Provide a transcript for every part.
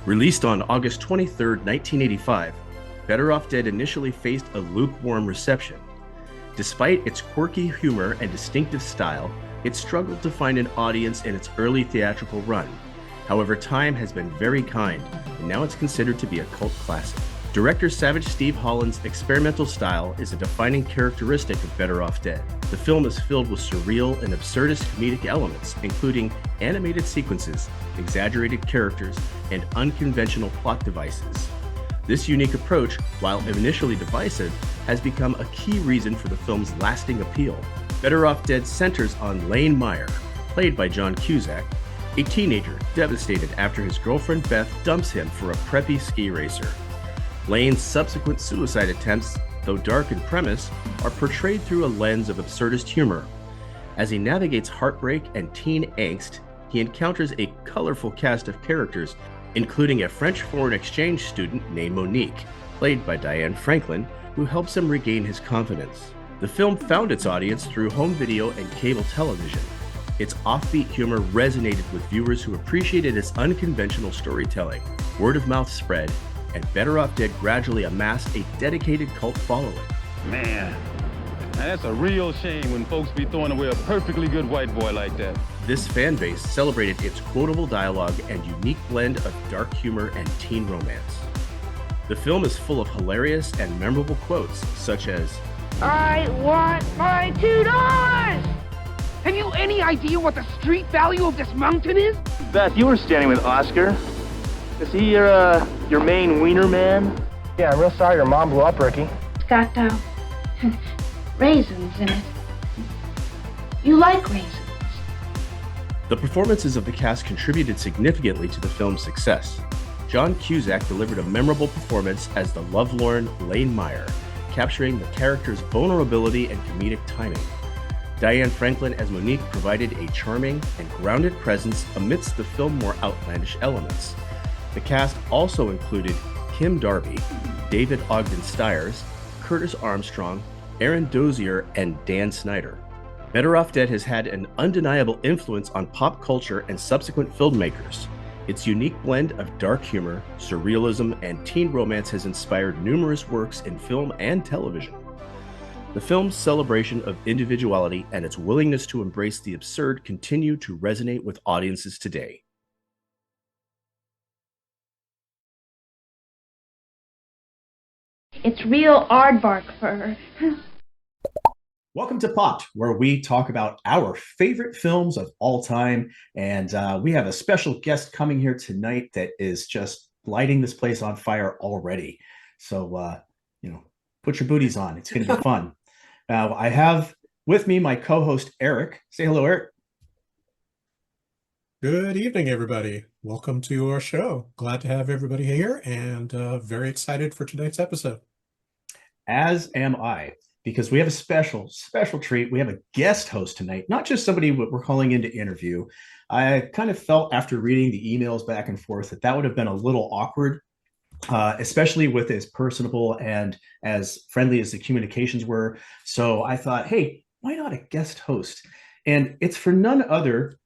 Released on August 23, 1985, Better Off Dead initially faced a lukewarm reception. Despite its quirky humor and distinctive style, it struggled to find an audience in its early theatrical run. However, time has been very kind, and now it's considered to be a cult classic. Director Savage Steve Holland's experimental style is a defining characteristic of Better Off Dead. The film is filled with surreal and absurdist comedic elements, including animated sequences, exaggerated characters, and unconventional plot devices. This unique approach, while initially divisive, has become a key reason for the film's lasting appeal. Better Off Dead centers on Lane Meyer, played by John Cusack, a teenager devastated after his girlfriend Beth dumps him for a preppy ski racer. Lane's subsequent suicide attempts, though dark in premise, are portrayed through a lens of absurdist humor. As he navigates heartbreak and teen angst, he encounters a colorful cast of characters, including a French foreign exchange student named Monique, played by Diane Franklin, who helps him regain his confidence. The film found its audience through home video and cable television. Its offbeat humor resonated with viewers who appreciated its unconventional storytelling. Word of mouth spread, and Better Off Dead gradually amassed a dedicated cult following. Man, that's a real shame when folks be throwing away a perfectly good white boy like that. This fan base celebrated its quotable dialogue and unique blend of dark humor and teen romance. The film is full of hilarious and memorable quotes, such as, "I want my $2! Have you any idea what the street value of this mountain is?" Beth, you were standing with Oscar. Is he your main wiener man? Yeah, I'm real sorry your mom blew up, Ricky. It's got raisins in it. You like raisins? The performances of the cast contributed significantly to the film's success. John Cusack delivered a memorable performance as the lovelorn Lane Meyer, capturing the character's vulnerability and comedic timing. Diane Franklin as Monique provided a charming and grounded presence amidst the film's more outlandish elements. The cast also included Kim Darby, David Ogden Stiers, Curtis Armstrong, Aaron Dozier, and Dan Snyder. Better Off Dead has had an undeniable influence on pop culture and subsequent filmmakers. Its unique blend of dark humor, surrealism, and teen romance has inspired numerous works in film and television. The film's celebration of individuality and its willingness to embrace the absurd continue to resonate with audiences today. It's real aardvark fur. Welcome to Popped, where we talk about our favorite films of all time. And we have a special guest coming here tonight that is just lighting this place on fire already. So, put your booties on. It's going to be fun. I have with me my co-host, Eric. Say hello, Eric. Good evening, everybody. Welcome to our show. Glad to have everybody here and very excited for tonight's episode. As am I, because we have a special treat. We have a guest host tonight, not just somebody we're calling in to interview. I kind of felt after reading the emails back and forth that would have been a little awkward, especially with as personable and as friendly as the communications were. So I thought, hey, why not a guest host? And it's for none other.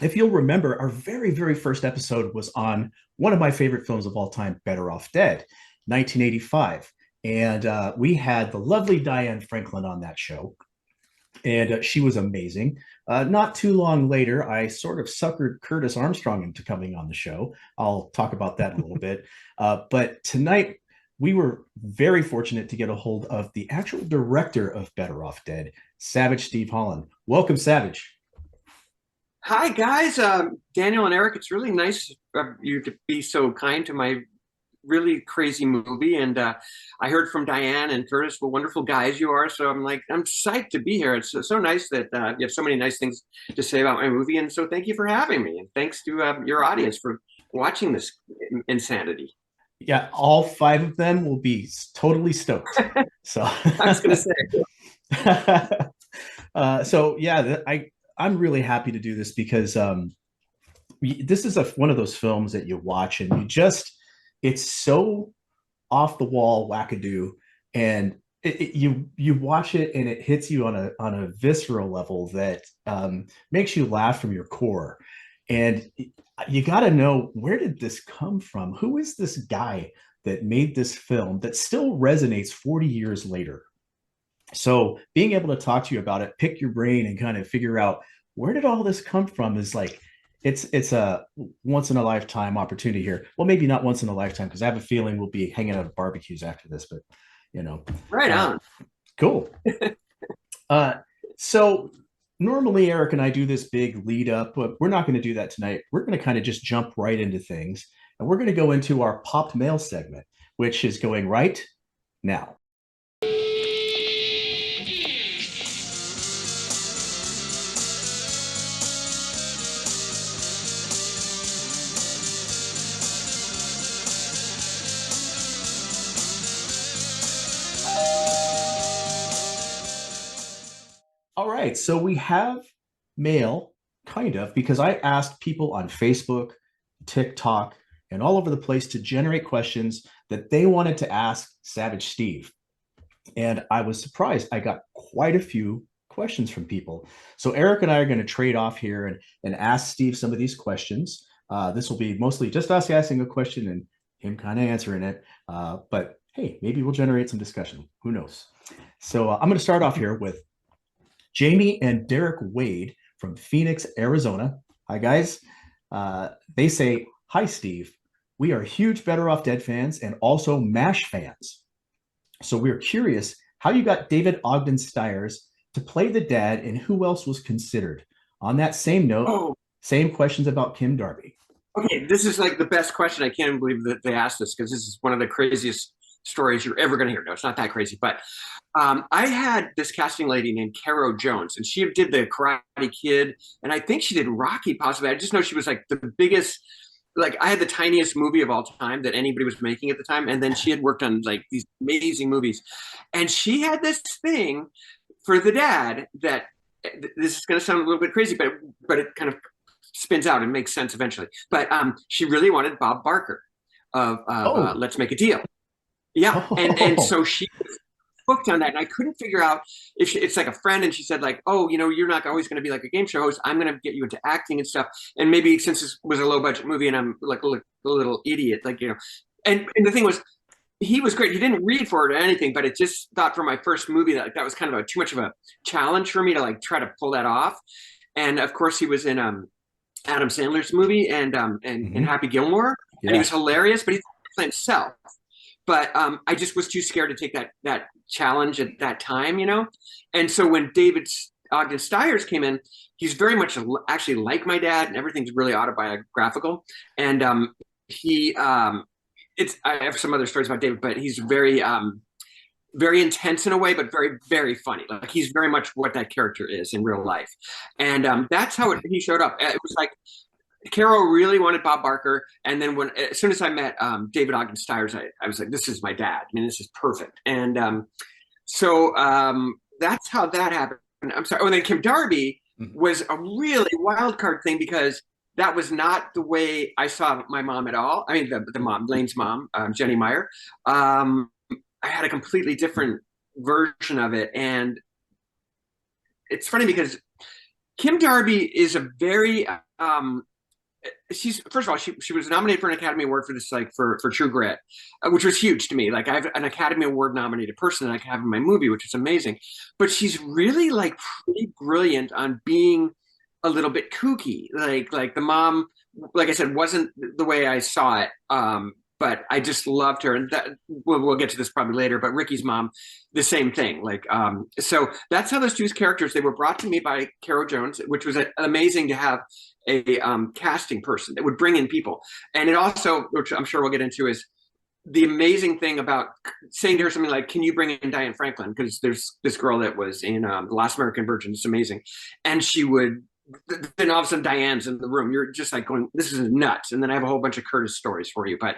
If you'll remember, our very, very first episode was on one of my favorite films of all time, Better Off Dead, 1985. And we had the lovely Diane Franklin on that show. And she was amazing. Not too long later, I sort of suckered Curtis Armstrong into coming on the show. I'll talk about that in a little bit. But tonight, we were very fortunate to get a hold of the actual director of Better Off Dead, Savage Steve Holland. Welcome, Savage. Hi, guys. Daniel and Eric, it's really nice of you to be so kind to my really crazy movie. And I heard from Diane and Curtis, what wonderful guys you are. So I'm psyched to be here. It's so nice that you have so many nice things to say about my movie. And so thank you for having me. And thanks to your audience for watching this insanity. Yeah, all 5 of them will be totally stoked. So I was going to say. I'm really happy to do this because this is one of those films that you watch and it's so off the wall wackadoo, and you watch it and it hits you on a visceral level that makes you laugh from your core. And you got to know, where did this come from? Who is this guy that made this film that still resonates 40 years later? So being able to talk to you about it, pick your brain and kind of figure out where did all this come from is like, it's a once in a lifetime opportunity here. Well, maybe not once in a lifetime, because I have a feeling we'll be hanging out at barbecues after this, but right on. Cool. So normally Eric and I do this big lead up, but we're not going to do that tonight. We're going to kind of just jump right into things, and we're going to go into our popped mail segment, which is going right now. All right, so we have mail, kind of, because I asked people on Facebook, TikTok, and all over the place to generate questions that they wanted to ask Savage Steve. And I was surprised. I got quite a few questions from people. So Eric and I are going to trade off here and ask Steve some of these questions. This will be mostly just us asking a question and him kind of answering it. But hey, maybe we'll generate some discussion. Who knows? So I'm going to start off here with Jamie and Derek Wade from Phoenix, Arizona. Hi, guys. They say, hi, Steve. We are huge Better Off Dead fans and also MASH fans. So we're curious how you got David Ogden Stiers to play the dad and who else was considered. On that same note, same questions about Kim Darby. Okay, this is like the best question. I can't even believe that they asked this, because this is one of the craziest stories you're ever going to hear. No, it's not that crazy, but I had this casting lady named Caro Jones, and she did the Karate Kid, and I think she did Rocky possibly. I just know she was like the biggest, like I had the tiniest movie of all time that anybody was making at the time, and then she had worked on like these amazing movies, and she had this thing for the dad that, this is going to sound a little bit crazy, but it kind of spins out and makes sense eventually. But she really wanted Bob Barker of Let's Make a Deal. Yeah, and so she was hooked on that, and I couldn't figure out if it's like a friend, and she said like, oh, you're not always going to be like a game show host. I'm going to get you into acting and stuff, and maybe since this was a low budget movie and I'm like a little idiot, like and the thing was, he was great. He didn't read for it or anything, but it just thought for my first movie that that was kind of too much of a challenge for me to like try to pull that off. And of course, he was in Adam Sandler's movie and Happy Gilmore, and he was hilarious, but he's playing himself. But I just was too scared to take that challenge at that time, And so when David Ogden Stiers came in, he's very much actually like my dad, and everything's really autobiographical. And I have some other stories about David, but he's very, very intense in a way, but very, very funny. Like he's very much what that character is in real life. And that's how he showed up. It was like, Caro really wanted Bob Barker, and then as soon as I met David Ogden Stiers, I was like, "This is my dad. I mean, this is perfect." And so that's how that happened. I'm sorry. Oh, and then Kim Darby was a really wild card thing, because that was not the way I saw my mom at all. I mean, the mom, Lane's mom, Jenny Meyer. I had a completely different version of it, and it's funny because Kim Darby is a very she's, first of all, she was nominated for an Academy Award for this, like for True Grit, which was huge to me. Like I have an Academy Award nominated person that I can have in my movie, which is amazing. But she's really like pretty brilliant on being a little bit kooky. Like the mom, like I said, wasn't the way I saw it. But I just loved her, and that we'll get to this probably later. But Ricky's mom, the same thing. Like, so that's how those two characters, they were brought to me by Caro Jones, which was amazing to have a casting person that would bring in people. And it also, which I'm sure we'll get into, is the amazing thing about saying to her something like, "Can you bring in Diane Franklin? Because there's this girl that was in The Last American Virgin. It's amazing," and she would. Then all of a sudden Diane's in the room. You're just like going, this is nuts. And then I have a whole bunch of Curtis stories for you. But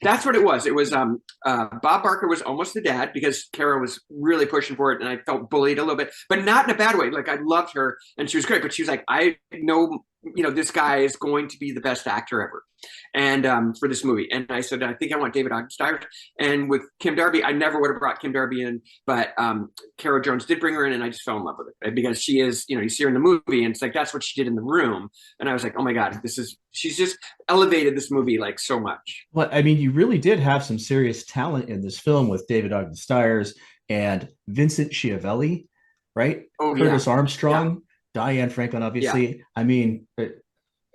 that's what it was. It was Bob Barker was almost the dad, because Caro was really pushing for it, and I felt bullied a little bit, but not in a bad way. Like I loved her and she was great, but she was like, I know this guy is going to be the best actor ever, and for this movie. And I said, I think I want David Ogden Stiers. And with Kim Darby, I never would have brought Kim Darby in, but Cara Jones did bring her in, and I just fell in love with it because she is, you see her in the movie, and it's like that's what she did in The Room, and I was like, oh my god, she's just elevated this movie like so much. Well, I mean, you really did have some serious talent in this film with David Ogden Stiers and Vincent Schiavelli, right? Oh, Curtis yeah. Armstrong, Diane Franklin, obviously. Yeah. I mean,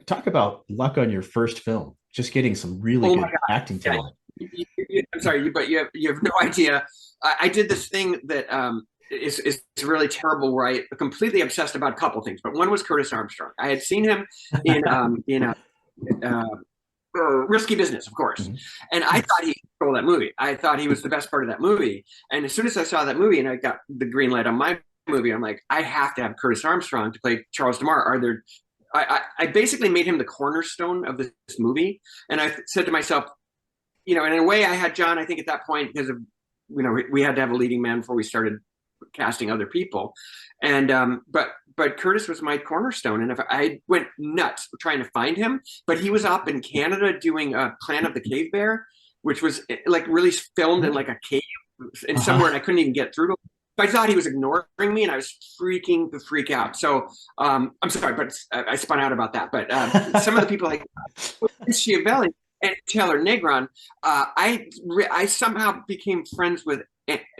talk about luck on your first film, just getting some really good acting talent. I'm sorry, but you have no idea. I did this thing that is really terrible, where I completely obsessed about a couple things, but one was Curtis Armstrong. I had seen him in Risky Business, of course, and I thought he stole that movie. I thought he was the best part of that movie, and as soon as I saw that movie and I got the green light on my movie, I'm like, I have to have Curtis Armstrong to play Charles DeMar. I basically made him the cornerstone of this movie, and I said to myself, and in a way I had John, I think at that point, because of, we had to have a leading man before we started casting other people. And, but Curtis was my cornerstone. And if I went nuts trying to find him, but he was up in Canada doing Clan of the Cave Bear, which was like really filmed in like a cave and somewhere, and I couldn't even get through to him. I thought he was ignoring me, and I was freaking the freak out. So I'm sorry, but I spun out about that. But some of the people like Schiavelli and Taylor Negron, I somehow became friends with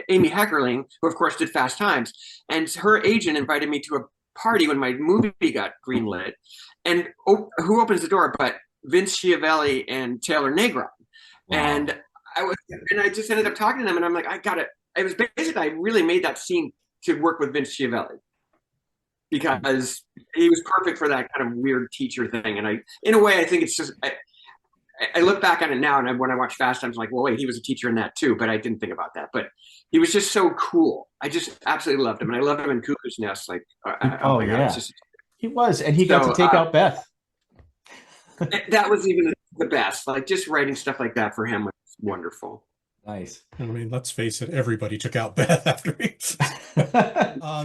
Amy Heckerling, who of course did Fast Times, and her agent invited me to a party when my movie got greenlit. And who opens the door but Vince Schiavelli and Taylor Negron? Wow. And I just ended up talking to them, and I'm like, I got it. It was basically, I really made that scene to work with Vince Schiavelli because he was perfect for that kind of weird teacher thing. And in a way, I think it's just, I look back on it now, and when I watch Fast Times, I'm like, well, wait, he was a teacher in that too, but I didn't think about that. But he was just so cool. I just absolutely loved him, and I loved him in Cuckoo's Nest. Like, oh my God, he was, and he got to take out Beth. That was even the best. Like, just writing stuff like that for him was wonderful. Nice. I mean, let's face it, everybody took out Beth after he.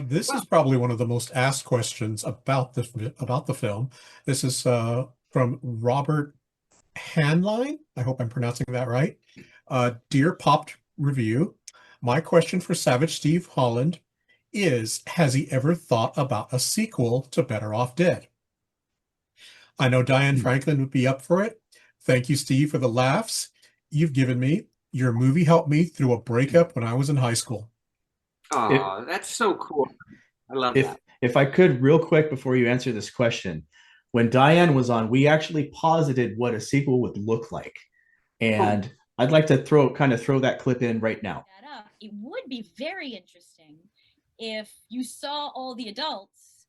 This is probably one of the most asked questions about the film. This is from Robert Hanline. I hope I'm pronouncing that right. Dear Popped Review, my question for Savage Steve Holland is, has he ever thought about a sequel to Better Off Dead? I know Diane Franklin would be up for it. Thank you, Steve, for the laughs you've given me. Your movie helped me through a breakup when I was in high school. Oh, that's so cool. I love that. If I could, real quick, before you answer this question, when Diane was on, we actually posited what a sequel would look like. And I'd like to throw that clip in right now. It would be very interesting if you saw all the adults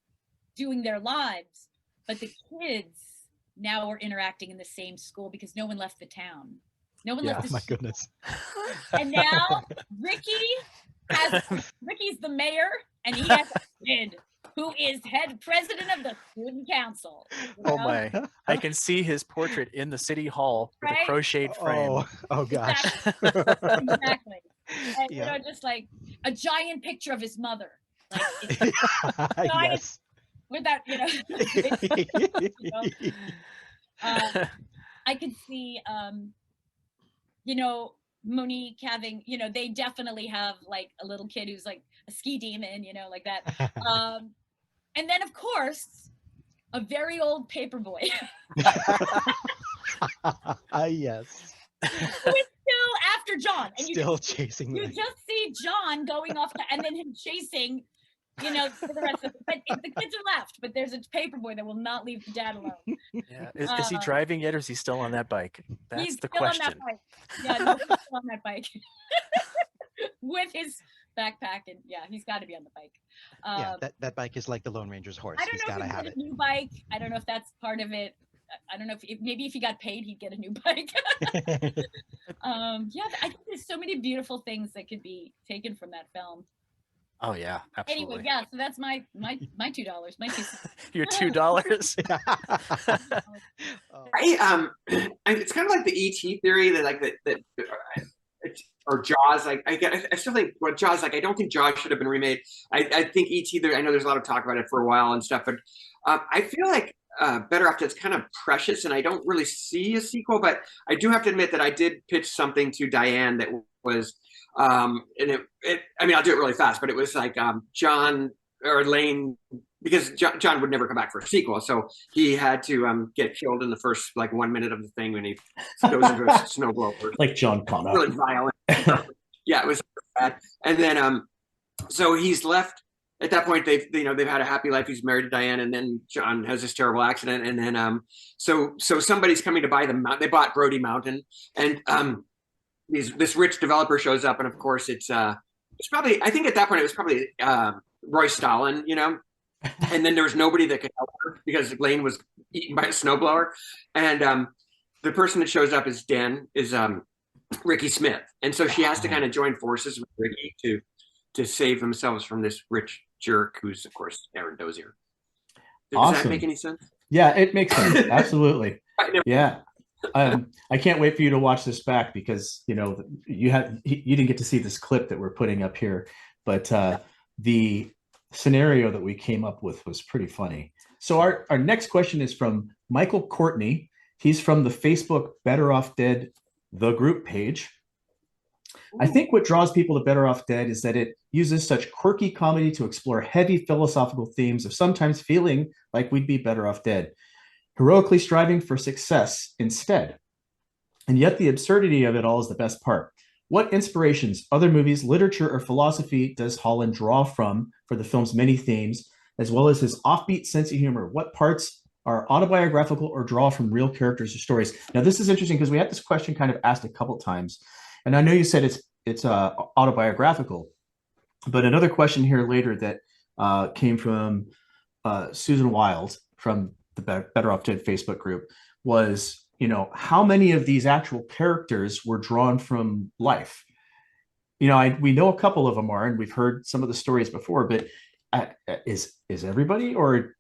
doing their lives, but the kids now are interacting in the same school because no one left the town. No one left the my goodness. And now Ricky's the mayor, and he has a kid who is head president of the student council. Oh my. I can see his portrait in the city hall with a crocheted frame. Oh gosh. Exactly. And just like a giant picture of his mother. Like, yes. With that, I could see Monique having, they definitely have like a little kid who's like a ski demon, like that. And then of course, a very old paper boy. Yes. Who is still after John. And still chasing you just see John going off and then him chasing, for the rest of it. But the kids are left, but there's a paper boy that will not leave the dad alone. Yeah. Is he driving yet, or is he still on that bike? That's the question. On that bike. Yeah, no, he's still on that bike. With his backpack, and he's got to be on the bike. That bike is like the Lone Ranger's horse. I don't know if he's got a new bike. I don't know if that's part of it. I don't know if maybe if he got paid, he'd get a new bike. I think there's so many beautiful things that could be taken from that film. Oh yeah, absolutely. Anyway, so that's my $2. My $2. Your $2. It's kind of like the ET theory that or Jaws. I still think Jaws. I don't think Jaws should have been remade. I think ET. I know there's a lot of talk about it for a while and stuff, but I feel like Better Off Dead's kind of precious, and I don't really see a sequel. But I do have to admit that I did pitch something to Diane that was, and I mean, I'll do it really fast, but it was like John or Lane, because John would never come back for a sequel, so he had to get killed in the first like 1 minute of the thing when he goes into a snowblower, like John Connor. Really violent. Yeah, it was bad. And then so he's left. At that point, they've had a happy life. He's married to Diane, and then John has this terrible accident, and then so somebody's coming to buy the mountain. They bought Brody Mountain, and this rich developer shows up, and of course it's probably, I think at that point it was probably Roy Stalin, and then there was nobody that could help her because Lane was eaten by a snowblower, and the person that shows up is Ricky Smith, and so she has to kind of join forces with Ricky to save themselves from this rich jerk who's, of course, Aaron Dozier. Does that make any sense? Yeah, it makes sense. Absolutely. Yeah. I can't wait for you to watch this back because, you didn't get to see this clip that we're putting up here, but the scenario that we came up with was pretty funny. So our next question is from Michael Courtney. He's from the Facebook Better Off Dead, the group page. I think what draws people to Better Off Dead is that it uses such quirky comedy to explore heavy philosophical themes of sometimes feeling like we'd be better off dead, heroically striving for success instead. And yet the absurdity of it all is the best part. What inspirations, other movies, literature, or philosophy does Holland draw from for the film's many themes, as well as his offbeat sense of humor? What parts are autobiographical or draw from real characters or stories? Now, this is interesting because we had this question kind of asked a couple times. And I know you said it's autobiographical, but another question here later that came from Susan Wild from the Better Off Dead Facebook group was, how many of these actual characters were drawn from life? We know a couple of them are, and we've heard some of the stories before, but is everybody or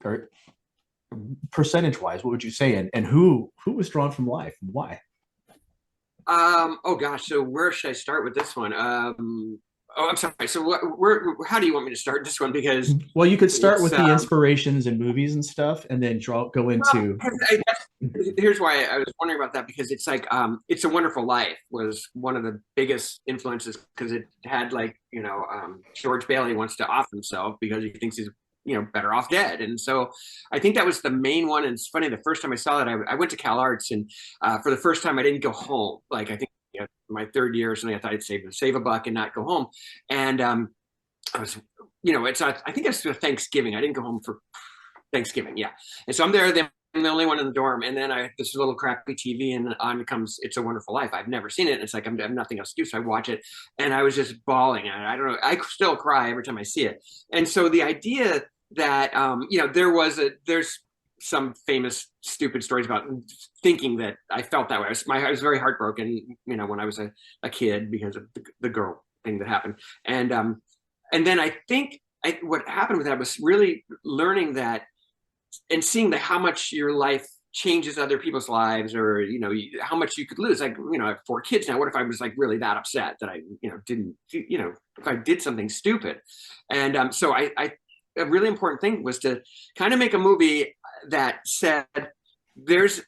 percentage-wise, what would you say? And who was drawn from life and why? Oh gosh, so where should I start with this one? I'm sorry. So how do you want me to start this one? Because you could start with the inspirations and movies and stuff, and then go into. Here's why I was wondering about that, because it's like It's a Wonderful Life was one of the biggest influences because it had George Bailey wants to off himself because he thinks he's better off dead. And so I think that was the main one. And it's funny, the first time I saw that, I went to Cal Arts, and for the first time I didn't go home. Like I think my third year or something, I thought I'd save a buck and not go home. And I was, I think it's for Thanksgiving. I didn't go home for Thanksgiving. Yeah. And so I'm there, I'm the only one in the dorm. And then I have this little crappy TV, and on comes It's a Wonderful Life. I've never seen it. And it's like, I have nothing else to do. So I watch it, and I was just bawling. And I don't know, I still cry every time I see it. And so the idea that, there's some famous stupid stories about thinking that I felt that way. I was very heartbroken, when I was a kid because of the girl thing that happened. And then I think what happened with that was really learning that and seeing how much your life changes other people's lives, or, how much you could lose. Like, I have 4 kids now. What if I was like really that upset that I, didn't, if I did something stupid? And so a really important thing was to kind of make a movie that said, there's,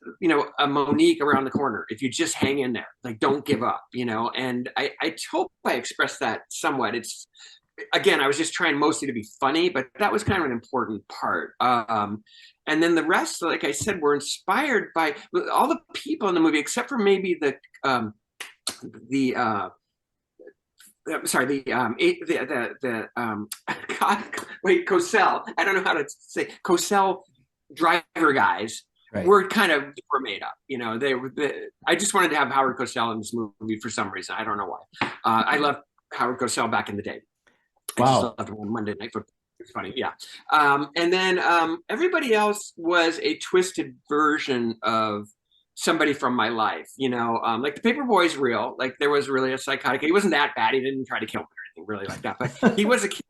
a Monique around the corner. If you just hang in there, like, don't give up, and I hope I expressed that somewhat. It's, again, I was just trying mostly to be funny, but that was kind of an important part. And then the rest, like I said, were inspired by all the people in the movie, except for maybe God, Cosell. I don't know how to say Cosell driver guys. Right. Were made up, I just wanted to have Howard Cosell in this movie for some reason. I don't know why. I loved Howard Cosell back in the day. Wow. I just loved him on Monday Night Football. It's funny, yeah. And then everybody else was a twisted version of somebody from my life. Like the Paperboy's real. Like there was really a psychotic. He wasn't that bad. He didn't try to kill me or anything really like that. But he was a kid.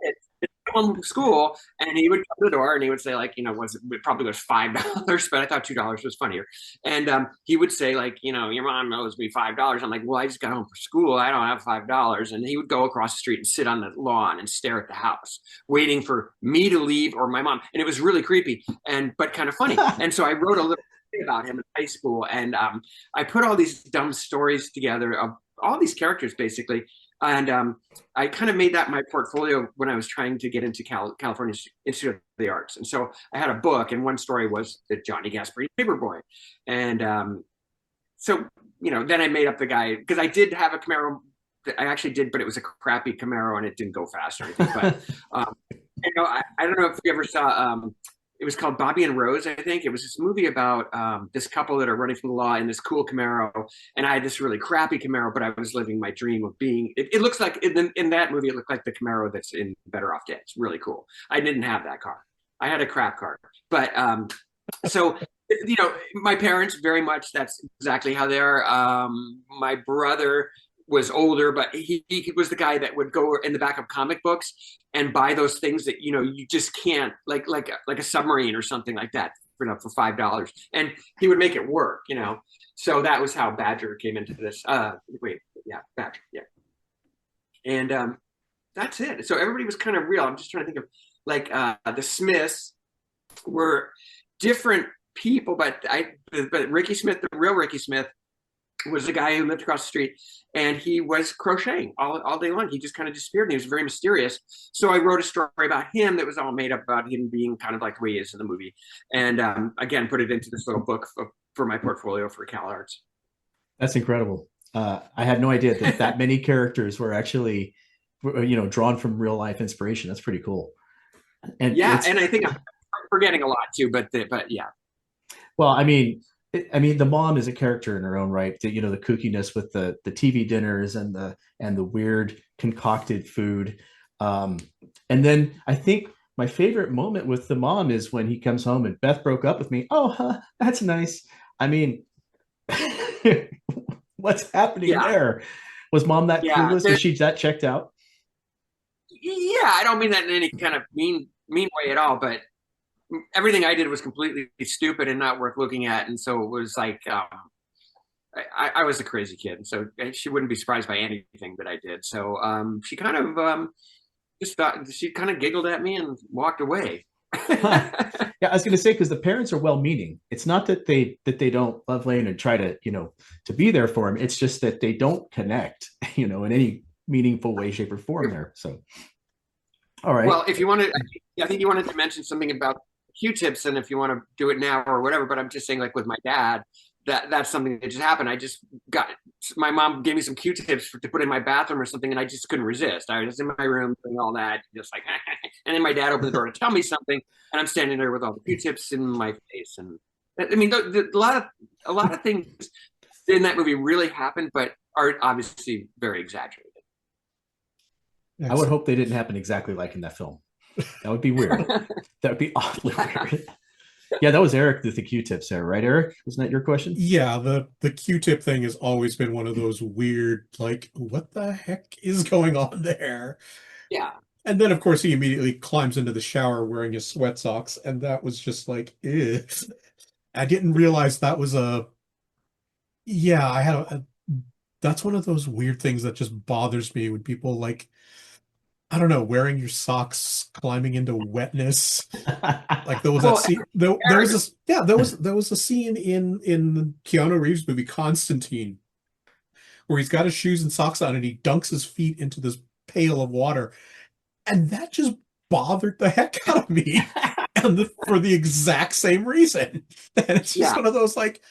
home from school, and he would come to the door and he would say, like, it probably was $5, but I thought $2 was funnier. And he would say, like, your mom owes me $5. I'm like, well, I just got home from school. I don't have $5. And he would go across the street and sit on the lawn and stare at the house, waiting for me to leave or my mom. And it was really creepy but kind of funny. And so I wrote a little thing about him in high school, and I put all these dumb stories together of all these characters, basically. And I kind of made that my portfolio when I was trying to get into California Institute of the Arts. And so I had a book, and one story was the Johnny Gasparini Paperboy. And so, then I made up the guy, because I did have a Camaro. I actually did, but it was a crappy Camaro, and it didn't go fast or anything. But, I don't know if you ever saw, it was called Bobby and Rose, I think. It was this movie about this couple that are running from the law in this cool Camaro. And I had this really crappy Camaro, but I was living my dream of being, it looks like, in that movie, it looked like the Camaro that's in Better Off Dead. It's really cool. I didn't have that car. I had a crap car. But so, my parents, very much, that's exactly how they are. My brother was older, but he was the guy that would go in the back of comic books and buy those things that, you just can't, like a submarine or something like that for $5. And he would make it work, So that was how Badger came into this. Badger, yeah. And that's it. So everybody was kind of real. I'm just trying to think of, the Smiths were different people, but Ricky Smith, the real Ricky Smith, was the guy who lived across the street, and he was crocheting all day long. He just kind of disappeared, and he was very mysterious. So I wrote a story about him that was all made up about him being kind of like the way he is in the movie. And again, put it into this little book for my portfolio for Cal Arts. That's incredible. I had no idea that many characters were actually, drawn from real life inspiration. That's pretty cool. And yeah, and I think I'm forgetting a lot too, but yeah. Well, I mean, the mom is a character in her own right. The kookiness with the TV dinners and the weird concocted food. And then I think my favorite moment with the mom is when he comes home and Beth broke up with me. Oh, that's nice. I mean, what's happening there? Was mom that clueless? Is she that checked out? Yeah, I don't mean that in any kind of mean way at all, but everything I did was completely stupid and not worth looking at. And so it was like, I was a crazy kid. So she wouldn't be surprised by anything that I did. So she kind of she kind of giggled at me and walked away. Yeah, I was going to say, because the parents are well-meaning. It's not that they don't love Lane and try to, to be there for him. It's just that they don't connect, in any meaningful way, shape, or form there. So, all right. Well, if you wanted, I think you wanted to mention something about Q-tips, and if you want to do it now or whatever, but I'm just saying, like with my dad, that's something that just happened. I just my mom gave me some Q-tips to put in my bathroom or something, and I just couldn't resist. I was in my room doing all that, just like, and then my dad opened the door to tell me something, and I'm standing there with all the Q-tips in my face. And I mean, a lot of things in that movie really happened, but are obviously very exaggerated. I would hope they didn't happen exactly like in that film. That would be weird. That would be awfully weird. Yeah, that was Eric with the Q-tips there, right, Eric? Wasn't that your question? Yeah, the Q-tip thing has always been one of those weird, like, what the heck is going on there? Yeah. And then, of course, he immediately climbs into the shower wearing his sweat socks, and that was just like, ew. I didn't realize that was that's one of those weird things that just bothers me when people, like, I don't know, wearing your socks, climbing into wetness. Like there was that scene. There was a scene in Keanu Reeves' movie Constantine, where he's got his shoes and socks on and he dunks his feet into this pail of water, and that just bothered the heck out of me, and for the exact same reason. And it's just one of those, like,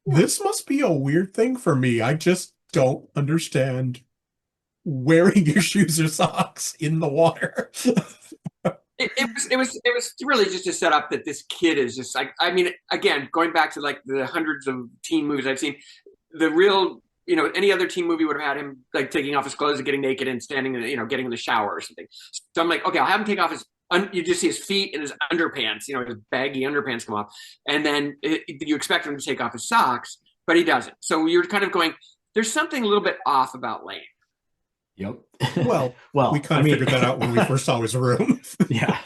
this must be a weird thing for me. I just don't understand wearing your shoes or socks in the water. It was really just a setup that this kid is just like, I mean, again, going back to like the hundreds of teen movies I've seen, the real, any other teen movie would have had him like taking off his clothes and getting naked and standing in, getting in the shower or something. So I'm like, okay, I'll have him take off you just see his feet and his underpants, his baggy underpants come off. And then you expect him to take off his socks, but he doesn't. So you're kind of going, there's something a little bit off about Lane. Yep. Well, well, we kind of figured that out when we first saw his room. Yeah.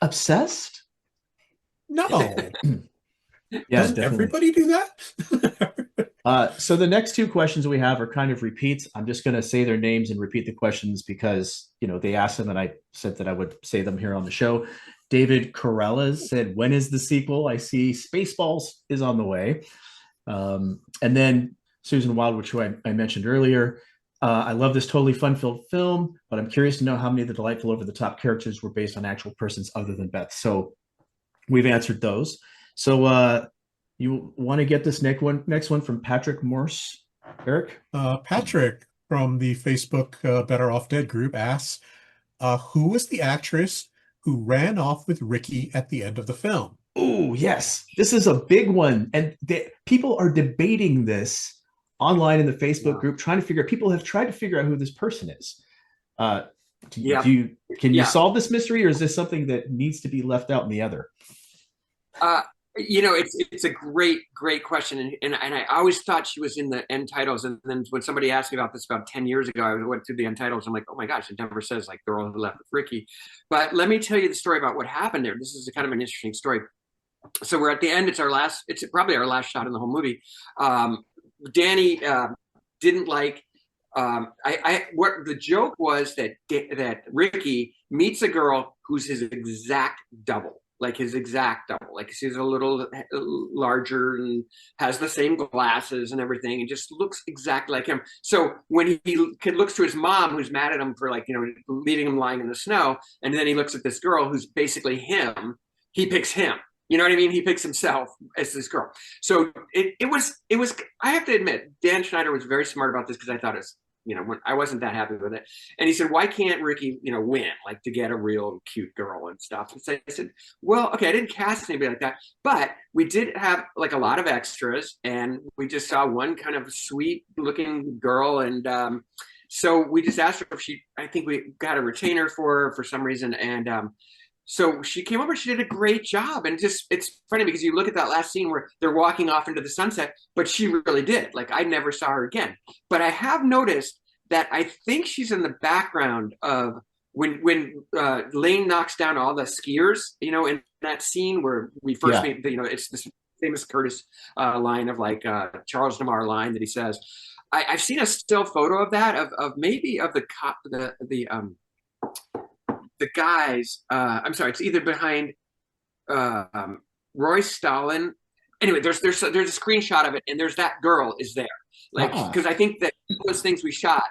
Obsessed? No. Yeah, Doesn't definitely. everybody do that? So the next two questions we have are kind of repeats. I'm just going to say their names and repeat the questions because, they asked them and I said that I would say them here on the show. David Corellas said, when is the sequel? I see Spaceballs is on the way. And then Susan Wildwood, who I mentioned earlier. I love this totally fun-filled film, but I'm curious to know how many of the delightful over-the-top characters were based on actual persons other than Beth. So we've answered those. So you want to get this next one from Patrick Morse, Eric? Patrick from the Facebook Better Off Dead group asks, who was the actress who ran off with Ricky at the end of the film? Oh, yes. This is a big one. And people are debating this online in the Facebook group, people have tried to figure out who this person is. Can you solve this mystery, or is this something that needs to be left out in the other? It's a great question, and I always thought she was in the end titles, and then when somebody asked me about this about 10 years ago, I went through the end titles. I'm like, oh my gosh, it never says like girl who left with Ricky. But let me tell you the story about what happened there. This is kind of an interesting story. So we're at the end. It's probably our last shot in the whole movie. Danny didn't like. What the joke was that Ricky meets a girl who's his exact double. Like she's a little larger and has the same glasses and everything, and just looks exactly like him. So when he looks to his mom, who's mad at him for leaving him lying in the snow, and then he looks at this girl who's basically him, he picks him. You know what I mean? He picks himself as this girl. So it was. I have to admit, Dan Schneider was very smart about this, because I thought it was, when I wasn't that happy with it. And he said, why can't Ricky, win, like to get a real cute girl and stuff? And so I said, well, okay, I didn't cast anybody like that, but we did have like a lot of extras, and we just saw one kind of sweet looking girl. And so we just asked her if I think we got a retainer for her for some reason. And so she came over, she did a great job. And it's funny because you look at that last scene where they're walking off into the sunset, but she really did. Like, I never saw her again. But I have noticed that I think she's in the background of when Lane knocks down all the skiers, in that scene where we first meet, it's this famous Curtis line of Charles Lamar line that he says. I've seen a still photo of that, of maybe of the guys, I'm sorry, it's either behind Roy Stalin. Anyway, there's a screenshot of it, and there's that girl is there. Because I think that those things we shot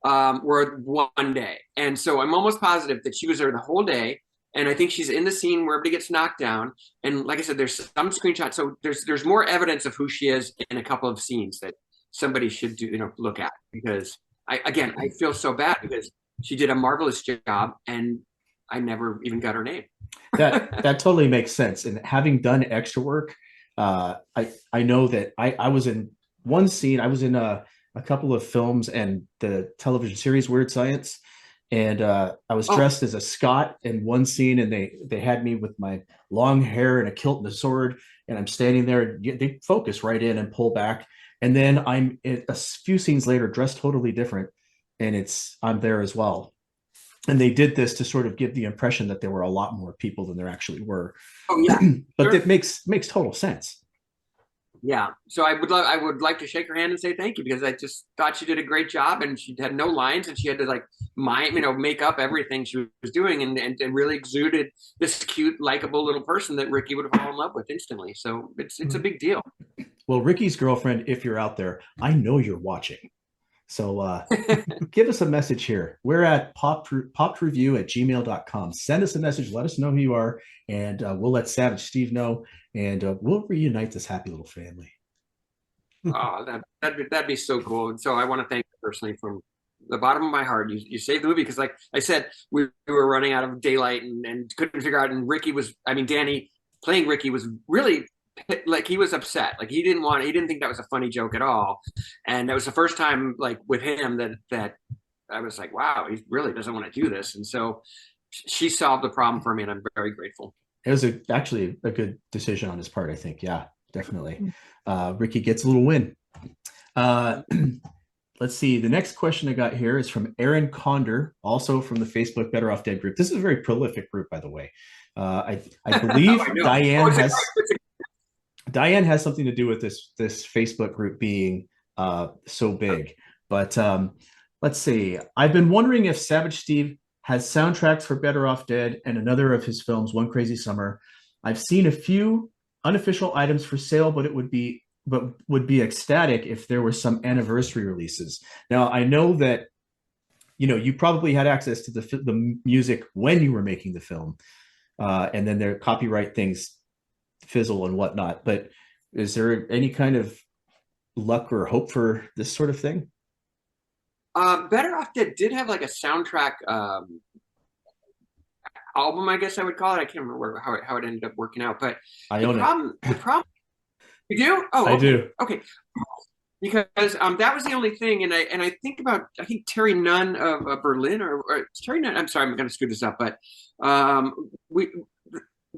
were one day. And so I'm almost positive that she was there the whole day. And I think she's in the scene where everybody gets knocked down. And like I said, there's some screenshots. So there's more evidence of who she is in a couple of scenes that somebody should look at. Because I feel so bad because she did a marvelous job, and I never even got her name. That totally makes sense. And having done extra work, I know that I was in one scene. I was in a couple of films and the television series Weird Science, and I was dressed as a Scot in one scene, and they had me with my long hair and a kilt and a sword, and I'm standing there. They focus right in and pull back, and then I'm a few scenes later dressed totally different, and I'm there as well. And they did this to sort of give the impression that there were a lot more people than there actually were. Oh yeah, but it makes total sense. Yeah, so I would like to shake her hand and say thank you, because I just thought she did a great job, and she had no lines, and she had to make up everything she was doing, and really exuded this cute, likable little person that Ricky would fall in love with instantly. So it's a big deal. Well, Ricky's girlfriend, if you're out there, I know you're watching. So give us a message here. We're at poppedreview@gmail.com. Send us a message. Let us know who you are, and we'll let Savage Steve know, and we'll reunite this happy little family. Oh, that'd be so cool. And so I want to thank you personally from the bottom of my heart. You saved the movie, because like I said, we were running out of daylight and couldn't figure out. And Danny playing Ricky was really, like, he was upset. Like, he didn't think that was a funny joke at all. And that was the first time, like, with him that I was like, wow, he really doesn't want to do this. And so she solved the problem for me, and I'm very grateful. It was actually a good decision on his part, I think. Yeah, definitely. Ricky gets a little win. let's see. The next question I got here is from Aaron Conder, also from the Facebook Better Off Dead group. This is a very prolific group, by the way. I believe Diane has something to do with this Facebook group being so big. But let's see. I've been wondering if Savage Steve has soundtracks for Better Off Dead and another of his films, One Crazy Summer. I've seen a few unofficial items for sale, but would be ecstatic if there were some anniversary releases. Now, I know that you probably had access to the music when you were making the film, and then their copyright things fizzle and whatnot. But is there any kind of luck or hope for this sort of thing? Better Off Dead did have like a soundtrack album, I guess I would call it. I can't remember how it ended up working out, but the problem. You do? Oh, okay. I do. Okay. Because that was the only thing, and I think Terry Nunn of Berlin or Terry Nunn. I'm sorry, I'm going to screw this up, but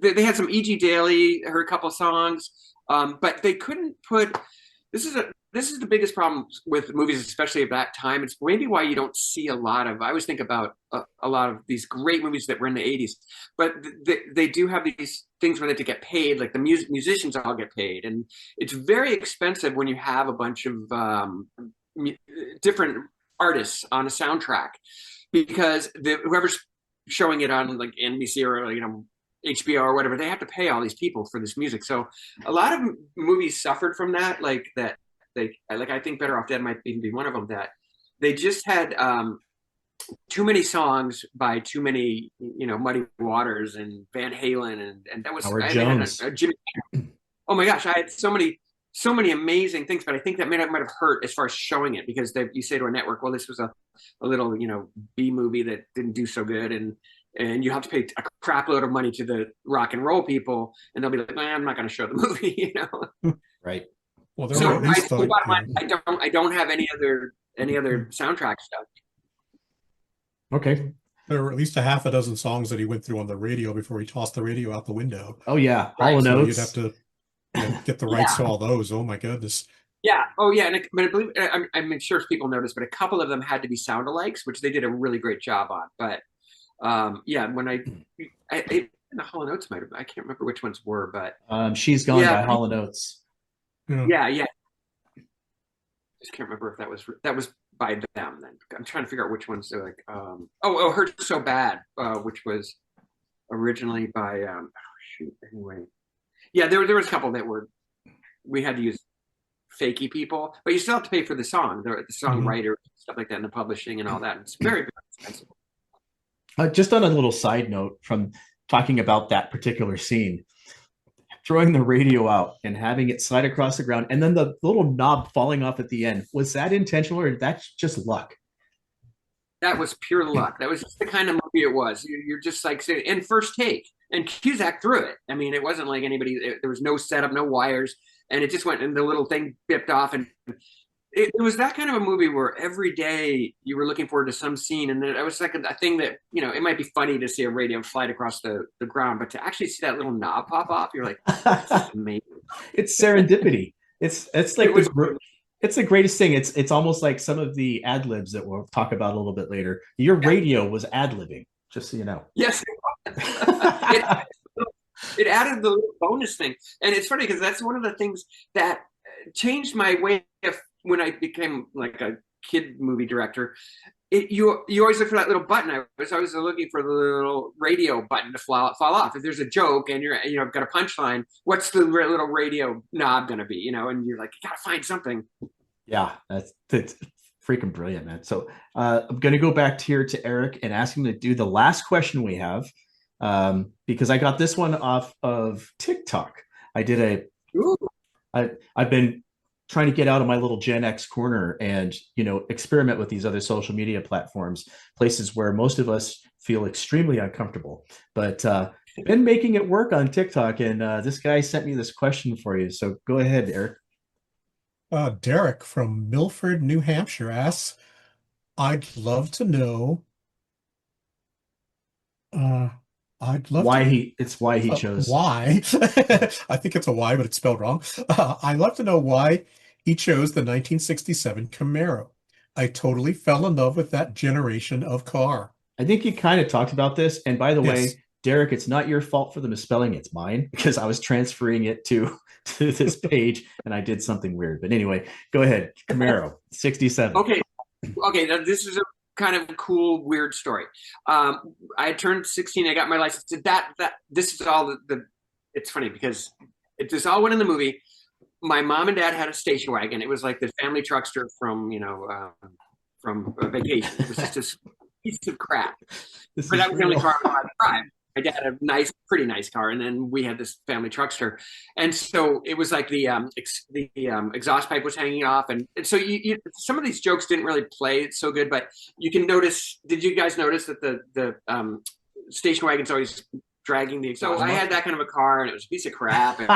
they had some E.G. Daily, heard a couple songs, but they couldn't put. This is the biggest problem with movies, especially of that time. It's maybe why you don't see a lot of. I always think about a lot of these great movies that were in the '80s, but they do have these things where they have to get paid. Like the musicians all get paid, and it's very expensive when you have a bunch of different artists on a soundtrack, because whoever's showing it on like NBC or HBO or whatever, they have to pay all these people for this music. So a lot of movies suffered from that, like that. I think Better Off Dead might even be one of them, that they just had too many songs by too many, Muddy Waters and Van Halen, and that was Howard Jones. Jimmy. Oh my gosh, I had so many amazing things, but I think that might have hurt as far as showing it, because you say to a network, well, this was a little B movie that didn't do so good, and you have to pay a crap load of money to the rock and roll people, and they'll be like, I'm not going to show the movie, Right. Well, I don't have any other soundtrack stuff. Okay. There were at least a half a dozen songs that he went through on the radio before he tossed the radio out the window. Oh yeah, Hall & So Oates. you'd have to get the rights to all those. Oh my goodness. Yeah. Oh yeah. But I believe I'm sure people noticed, but a couple of them had to be sound-alikes, which they did a really great job on. But when I the Hall & Oates might have. I can't remember which ones were, but She's Gone by Hall & Oates. Yeah. Just can't remember if that was by them. Then I'm trying to figure out which ones. Like, Hurt So Bad, which was originally by. Anyway, yeah, there was a couple that we had to use fakey people, but you still have to pay for the song, the songwriter, stuff like that, and the publishing and all that. It's very, very expensive. Just on a little side note from talking about that particular scene. Throwing the radio out and having it slide across the ground, and then the little knob falling off at the end. Was that intentional, or that's just luck? That was pure luck. That was just the kind of movie it was. You're just like saying, and first take, and Cusack threw it. I mean, it wasn't like there was no setup, no wires, and it just went, and the little thing bipped off, and it was that kind of a movie where every day you were looking forward to some scene, and then it was like a thing that, it might be funny to see a radio slide across the ground, but to actually see that little knob pop off, you're like, this is amazing. It's serendipity. It's like it's the greatest thing. It's almost like some of the ad-libs that we'll talk about a little bit later. Your radio was ad-libbing, just so you know. Yes. It added the little bonus thing. And it's funny because that's one of the things that changed my way of, when I became like a kid movie director, you always look for that little button. I was always looking for the little radio button to fall off. If there's a joke and I've got a punchline, what's the little radio knob going to be? And you're like, you got to find something. Yeah, that's freaking brilliant, man. So I'm going to go back here to Eric and ask him to do the last question we have, because I got this one off of TikTok. I've been trying to get out of my little Gen X corner and, experiment with these other social media platforms, places where most of us feel extremely uncomfortable, but been making it work on TikTok. And this guy sent me this question for you. So go ahead, Eric. Derek from Milford, New Hampshire asks, I'd love to know why he chose. Why? I think it's a Y, but it's spelled wrong. I'd love to know why he chose the 1967 Camaro. I totally fell in love with that generation of car. I think you kind of talked about this. And by the Yes. way, Derek, it's not your fault for the misspelling. It's mine because I was transferring it to this page and I did something weird. But anyway, go ahead. Camaro, 67. Okay. Now this is a kind of cool, weird story. I turned 16. I got my license. This is all it's funny because this all went in the movie. My mom and dad had a station wagon. It was like the family truckster from vacation. It was just this piece of crap. But that was the only car I wanted to drive. My dad had a pretty nice car, and then we had this family truckster, and so it was like the exhaust pipe was hanging off, and so some of these jokes didn't really play so good, but you can notice. Did you guys notice that the station wagon's always dragging the exhaust? So I had that kind of a car, and it was a piece of crap, and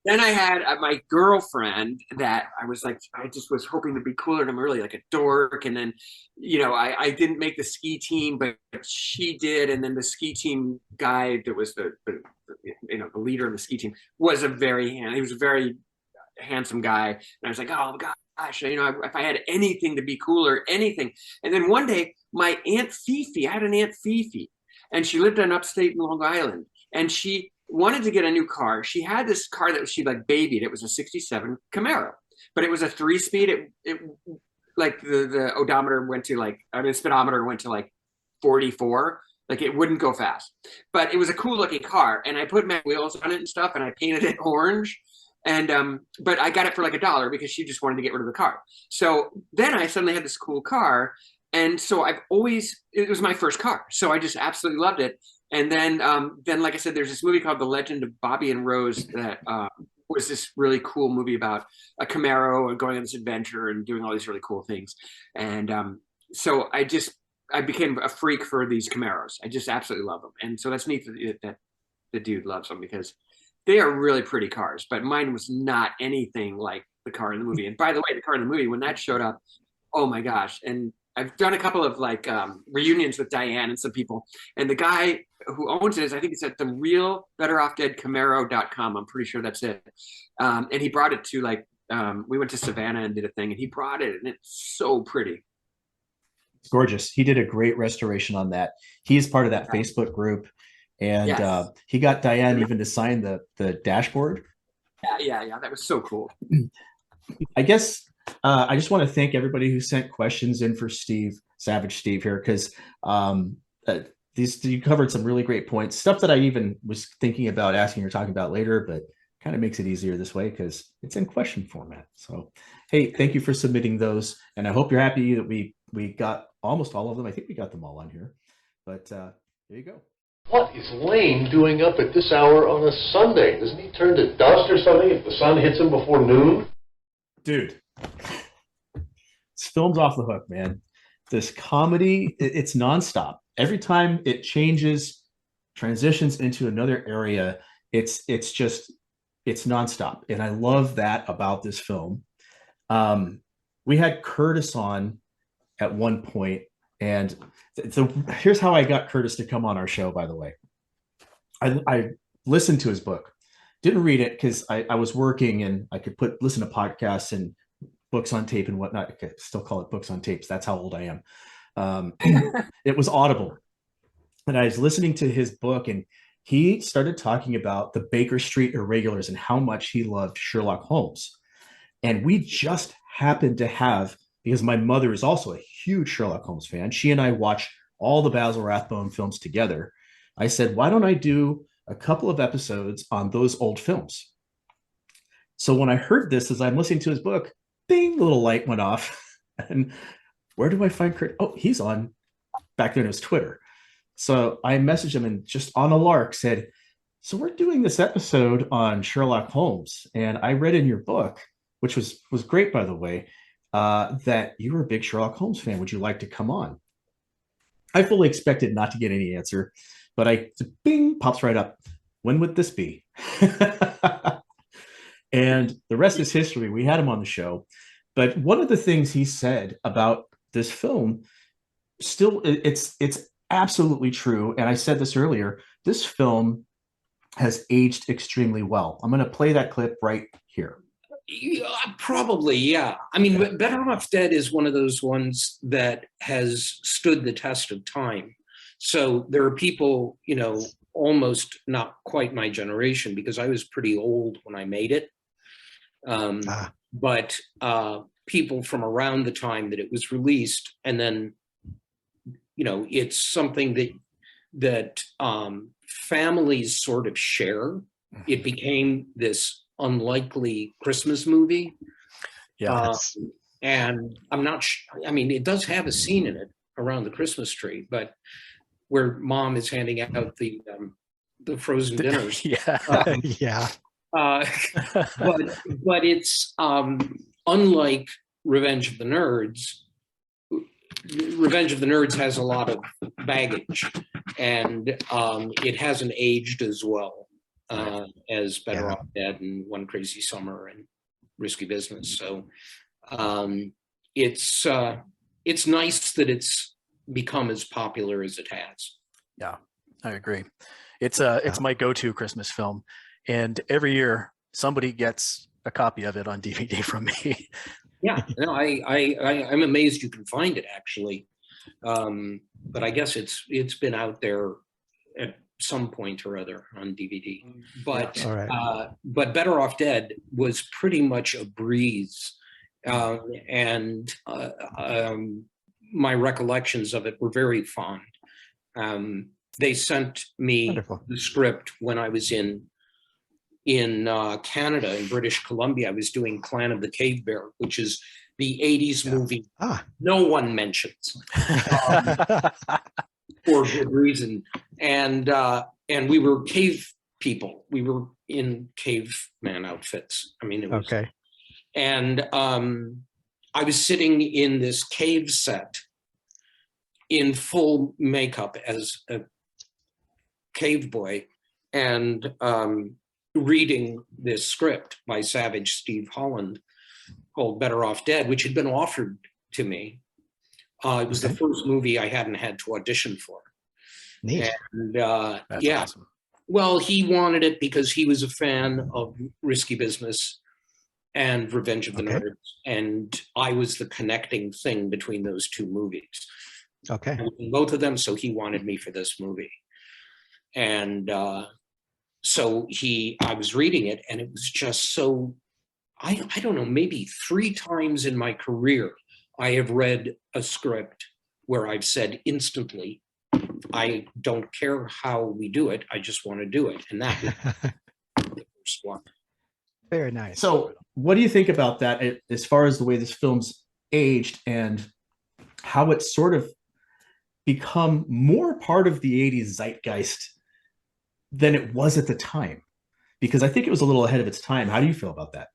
then I had my girlfriend that I was like, I just was hoping to be cooler, and I'm really like a dork. And then, I didn't make the ski team, but she did. And then the ski team guy that was the leader of the ski team was he was a very handsome guy. And I was like, oh gosh, if I had anything to be cooler, anything. And then one day, my Aunt Fifi, I had an Aunt Fifi, and she lived on upstate Long Island, and she wanted to get a new car. She had this car that she like babied. It was a 67 Camaro, but it was a 3-speed. It like the odometer went to speedometer went to like 44. Like it wouldn't go fast, but it was a cool looking car. And I put my wheels on it and stuff, and I painted it orange. And but I got it for like $1 because she just wanted to get rid of the car. So then I suddenly had this cool car. And so it was my first car. So I just absolutely loved it. And then, like I said, there's this movie called The Legend of Bobby and Rose that was this really cool movie about a Camaro and going on this adventure and doing all these really cool things. And so I became a freak for these Camaros. I just absolutely love them. And so that's neat that the dude loves them because they are really pretty cars. But mine was not anything like the car in the movie. And by the way, the car in the movie, when that showed up, oh my gosh. And I've done a couple of reunions with Diane and some people, and the guy who owns it I think it's at the real betteroffdeadcamaro.com. I'm pretty sure that's it. And he brought it to we went to Savannah and did a thing, and he brought it, and it's so pretty. It's gorgeous. He did a great restoration on that. He's part of that Facebook group, and yes. He got Diane even to sign the dashboard. Yeah. That was so cool. I guess I just want to thank everybody who sent questions in for Savage Steve here, because you covered some really great points, stuff that I even was thinking about asking or talking about later, but kind of makes it easier this way because it's in question format. So, hey, thank you for submitting those, and I hope you're happy that we got almost all of them. I think we got them all on here, but there you go. What is Lane doing up at this hour on a Sunday? Doesn't he turn to dust or something if the sun hits him before noon? Dude, this film's off the hook, man. This comedy, it's nonstop. Every time it transitions into another area, it's nonstop. And I love that about this film. We had Curtis on at one point, and here's how I got Curtis to come on our show, by the way. I listened to his book. Didn't read it because I was working and I could listen to podcasts and books on tape and whatnot. I could still call it books on tapes. That's how old I am. It was Audible. And I was listening to his book, and he started talking about the Baker Street Irregulars and how much he loved Sherlock Holmes. And we just happened to have, because my mother is also a huge Sherlock Holmes fan, she and I watch all the Basil Rathbone films together. I said, why don't I do a couple of episodes on those old films? So when I heard this, as I'm listening to his book, bing, a little light went off. And where do I find Kurt? Oh, he's on, back then it was Twitter. So I messaged him and just on a lark said, so we're doing this episode on Sherlock Holmes. And I read in your book, which was great, by the way, that you were a big Sherlock Holmes fan. Would you like to come on? I fully expected not to get any answer, but bing, pops right up. When would this be? And the rest is history. We had him on the show. But one of the things he said about this film, still, it's absolutely true. And I said this earlier, this film has aged extremely well. I'm going to play that clip right here. Yeah, probably, yeah. I mean, Better Off Dead is one of those ones that has stood the test of time. So there are people, almost not quite my generation, because I was pretty old when I made it. But people from around the time that it was released, and then, it's something that families sort of share. It became this unlikely Christmas movie. And I'm not I mean, it does have a scene in it around the Christmas tree, but where mom is handing out the frozen dinners. But it's unlike Revenge of the Nerds. Revenge of the Nerds has a lot of baggage, and it hasn't aged as well as Better Off Dead and One Crazy Summer and Risky Business. So it's nice that it's become as popular as it has. Yeah, I agree. It's my go-to Christmas film, and every year somebody gets a copy of it on DVD from me. Yeah, no, I'm amazed you can find it, actually. But I guess it's been out there at some point or other on DVD. But but Better Off Dead was pretty much a breeze, and my recollections of it were very fond. They sent me the script when I was in Canada, in British Columbia. I was doing Clan of the Cave Bear, which is the 80s movie no one mentions for good reason. And we were cave people. We were in caveman outfits. I mean, it was And I was sitting in this cave set in full makeup as a cave boy, and reading this script by Savage Steve Holland called Better Off Dead, which had been offered to me. It was the first movie I hadn't had to audition for. Neat. And That's awesome. Well, he wanted it because he was a fan of Risky Business and Revenge of the Nerds, and I was the connecting thing between those two movies. I was in both of them, so he wanted me for this movie. And so I was reading it, and it was just so, I don't know, maybe 3 times in my career, I have read a script where I've said instantly, I don't care how we do it, I just want to do it. And that was the first one. Very nice. So what do you think about that as far as the way this film's aged and how it's sort of become more part of the 80s zeitgeist than it was at the time? Because I think it was a little ahead of its time. How do you feel about that?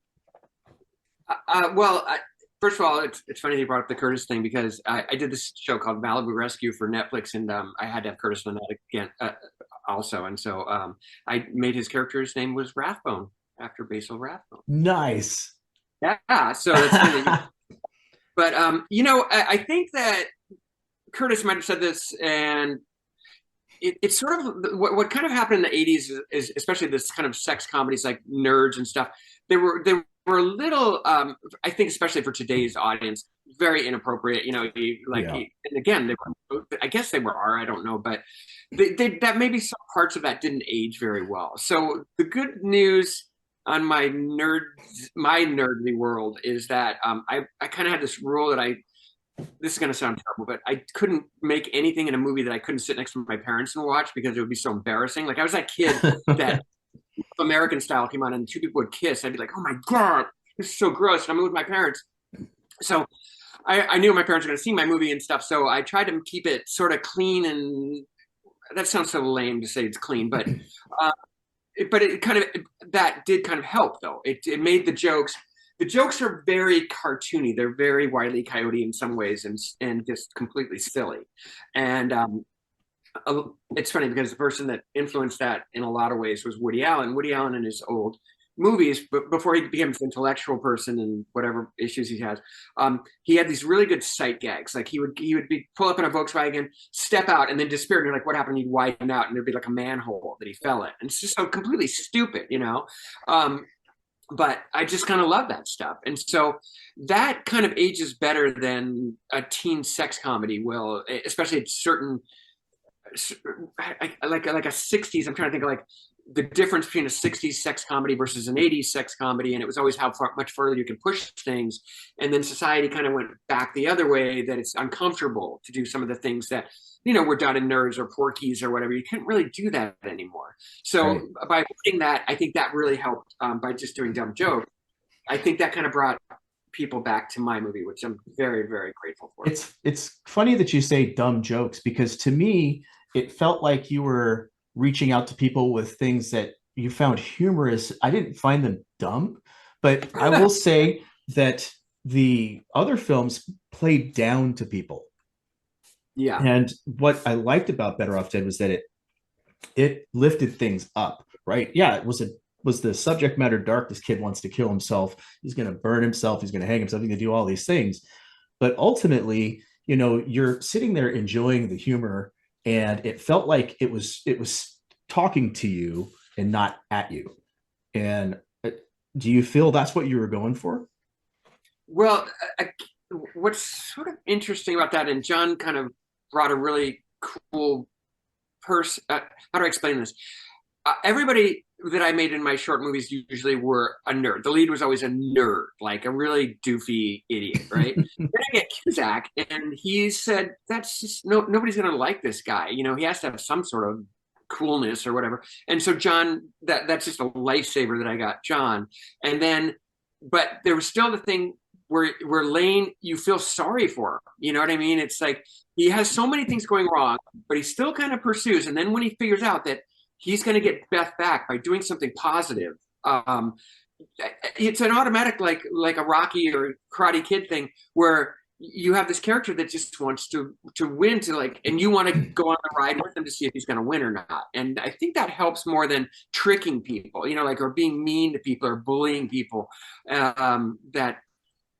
First of all, it's funny you brought up the Curtis thing, because I did this show called Malibu Rescue for Netflix, and I had to have Curtis on that again also. And so I made his character, his name was Rathbone, after Basil Rathbone. Nice. Yeah, so that's funny. But, I think that Curtis might have said this, and it's sort of what kind of happened in the 80s is especially this kind of sex comedies like Nerds and stuff. They were a little, I think, especially for today's audience, very inappropriate. And again, I guess they were R, I don't know, but that maybe some parts of that didn't age very well. So the good news on my nerdly world is that I kind of had this rule that this is going to sound terrible, but I couldn't make anything in a movie that I couldn't sit next to my parents and watch, because it would be so embarrassing. Like, I was that kid that American Style came on and 2 people would kiss. I'd be like, oh my God, this is so gross. And I'm with my parents. So I knew my parents were going to see my movie and stuff. So I tried to keep it sort of clean, and that sounds so lame to say it's clean, but it kind of, that did kind of help though. It made the jokes are very cartoony. They're very Wile E. Coyote in some ways, and just completely silly. And it's funny because the person that influenced that in a lot of ways was Woody Allen. Woody Allen in his old movies, but before he became this intellectual person and whatever issues he has, he had these really good sight gags. Like he would pull up in a Volkswagen, step out, and then disappear. And you're like, what happened? He'd widen out, and there'd be like a manhole that he fell in. And it's just so completely stupid, but I just kind of love that stuff. And so that kind of ages better than a teen sex comedy will, especially certain, like a 60s. I'm trying to think of like the difference between a 60s sex comedy versus an 80s sex comedy. And it was always how much further you can push things. And then society kind of went back the other way, that it's uncomfortable to do some of the things that, were done in Nerds or Porky's or whatever. You couldn't really do that anymore. So by putting that, I think that really helped by just doing dumb jokes. I think that kind of brought people back to my movie, which I'm very, very grateful for. It's funny that you say dumb jokes, because to me, it felt like you were reaching out to people with things that you found humorous. I didn't find them dumb, but I will say that the other films played down to people. Yeah. And what I liked about Better Off Dead was that it lifted things up, right? Yeah, it was the subject matter dark. This kid wants to kill himself. He's going to burn himself. He's going to hang himself. He's going to do all these things. But ultimately, you're sitting there enjoying the humor, and it felt like it was talking to you and not at you. And do you feel that's what you were going for? Well, what's sort of interesting about that, and John kind of brought a really cool person. How do I explain this? Everybody that I made in my short movies usually were a nerd. The lead was always a nerd, like a really doofy idiot, right? Then I get Cusack, and he said, "That's just nobody's going to like this guy. He has to have some sort of coolness or whatever." And so John, that's just a lifesaver that I got John. And then, but there was still the thing where Lane, you feel sorry for him. You know what I mean? It's like he has so many things going wrong, but he still kind of pursues. And then when he figures out that he's going to get Beth back by doing something positive, it's an automatic, like a Rocky or Karate Kid thing, where you have this character that just wants to win, and you want to go on the ride with him to see if he's going to win or not. And I think that helps more than tricking people, or being mean to people or bullying people, that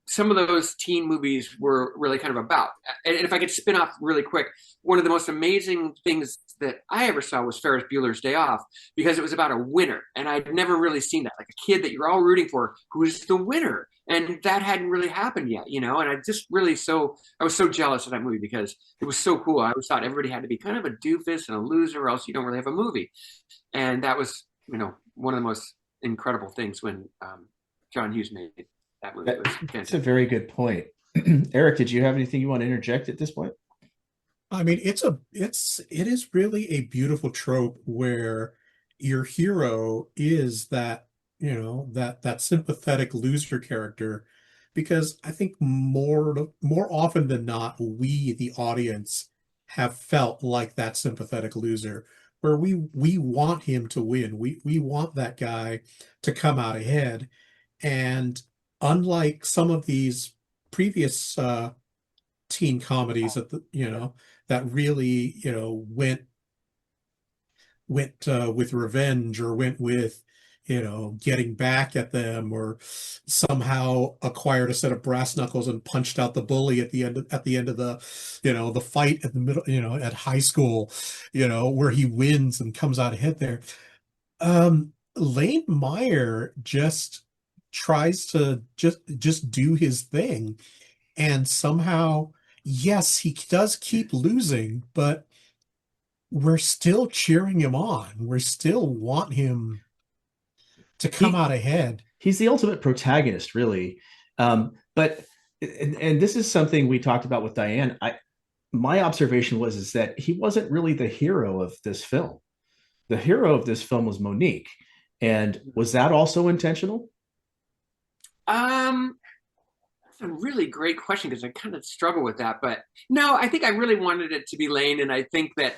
some of those teen movies were really kind of about. And if I could spin off really quick, one of the most amazing things that I ever saw was Ferris Bueller's Day Off, because it was about a winner. And I'd never really seen that, like a kid that you're all rooting for, who's the winner. And that hadn't really happened yet, and I just really I was so jealous of that movie, because it was so cool. I always thought everybody had to be kind of a doofus and a loser, or else you don't really have a movie. And that was, one of the most incredible things when John Hughes made that movie. That's a very good point. Eric, did you have anything you want to interject at this point? I mean, it is really a beautiful trope where your hero is that, that sympathetic loser character, because I think more often than not, we, the audience, have felt like that sympathetic loser, where we want him to win. We want that guy to come out ahead. And unlike some of these previous teen comedies that really went with revenge, or went with getting back at them, or somehow acquired a set of brass knuckles and punched out the bully at the end of the the fight at the middle, at high school, where he wins and comes out ahead there. Lane Meyer just tries to just do his thing, and somehow, yes, he does keep losing, but we're still cheering him on. We still want him to come out ahead. He's the ultimate protagonist, really. But this is something we talked about with Diane. My observation was that he wasn't really the hero of this film. The hero of this film was Monique. And was that also intentional? That's a really great question, because I kind of struggle with that. But no, I think I really wanted it to be Lane, and I think that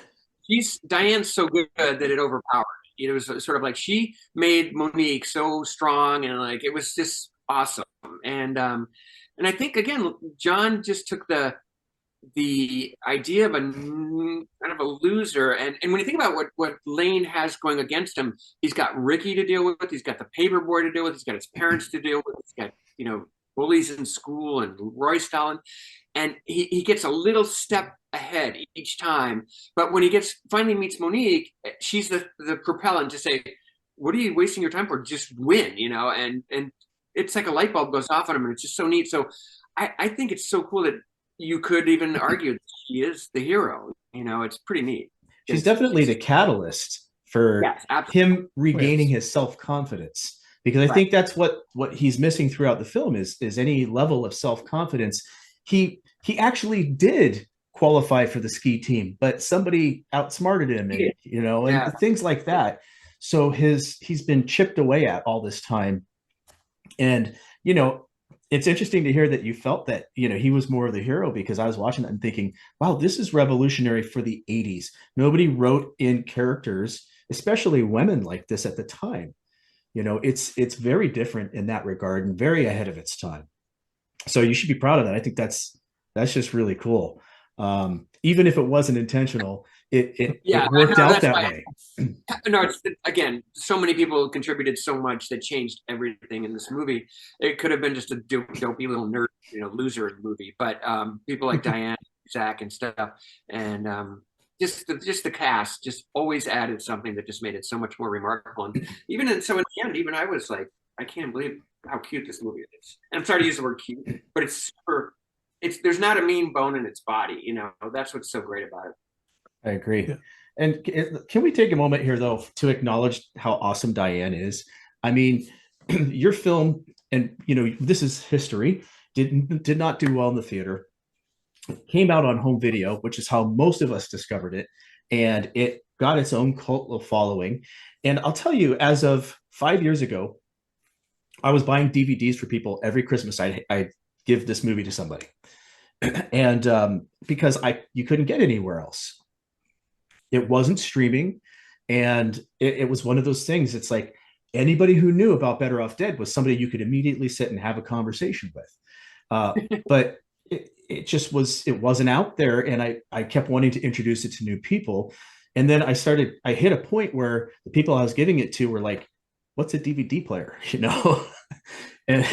Diane's so good that it overpowered. It was sort of like she made Monique so strong, and like it was just awesome. And I think again, John just took the idea of a kind of a loser, and when you think about what Lane has going against him, he's got Ricky to deal with, he's got the paper boy to deal with, he's got his parents to deal with, he's got bullies in school and Roy Stalin, and he gets a little step ahead each time. But when he finally meets Monique, she's the propellant to say, what are you wasting your time for? Just win, you know? And it's like a light bulb goes off on him, and it's just so neat. So I think it's so cool that you could even argue that she is the hero. You know, it's pretty neat. She's definitely the catalyst for Yes, him regaining his self-confidence, because I think that's what he's missing throughout the film is any level of self-confidence. He actually did qualify for the ski team, but somebody outsmarted him, and you know, and things like that. So he's been chipped away at all this time. And you know, it's interesting to hear that you felt that, you know, he was more of the hero, because I was watching that and thinking, wow, this is revolutionary for the 80s. Nobody wrote in characters, especially women, like this at the time. You know, it's very different in that regard and very ahead of its time. So you should be proud of that. I think that's just really cool. Even if it wasn't intentional, it worked out that way. No, it's, again, so many people contributed so much that changed everything in this movie. It could have been just a dopey little nerd, you know, loser movie, but people like Diane, Zach, and stuff, and just the cast just always added something that just made it so much more remarkable. And even in the end, even I was like, I can't believe how cute this movie is. And I'm sorry to use the word cute, but it's super. There's not a mean bone in its body, you know. That's what's so great about it. I agree. Yeah. And can we take a moment here, though, to acknowledge how awesome Diane is? I mean, your film, and you know, this is history, did not do well in the theater. It came out on home video, which is how most of us discovered it, and it got its own cult following. And I'll tell you, as of 5 years ago, I was buying DVDs for people every Christmas. I give this movie to somebody, and because you couldn't get anywhere else. It wasn't streaming, and it was one of those things. It's like anybody who knew about Better Off Dead was somebody you could immediately sit and have a conversation with. But it wasn't out there, and I kept wanting to introduce it to new people. And then I hit a point where the people I was giving it to were like, what's a DVD player? You know? And,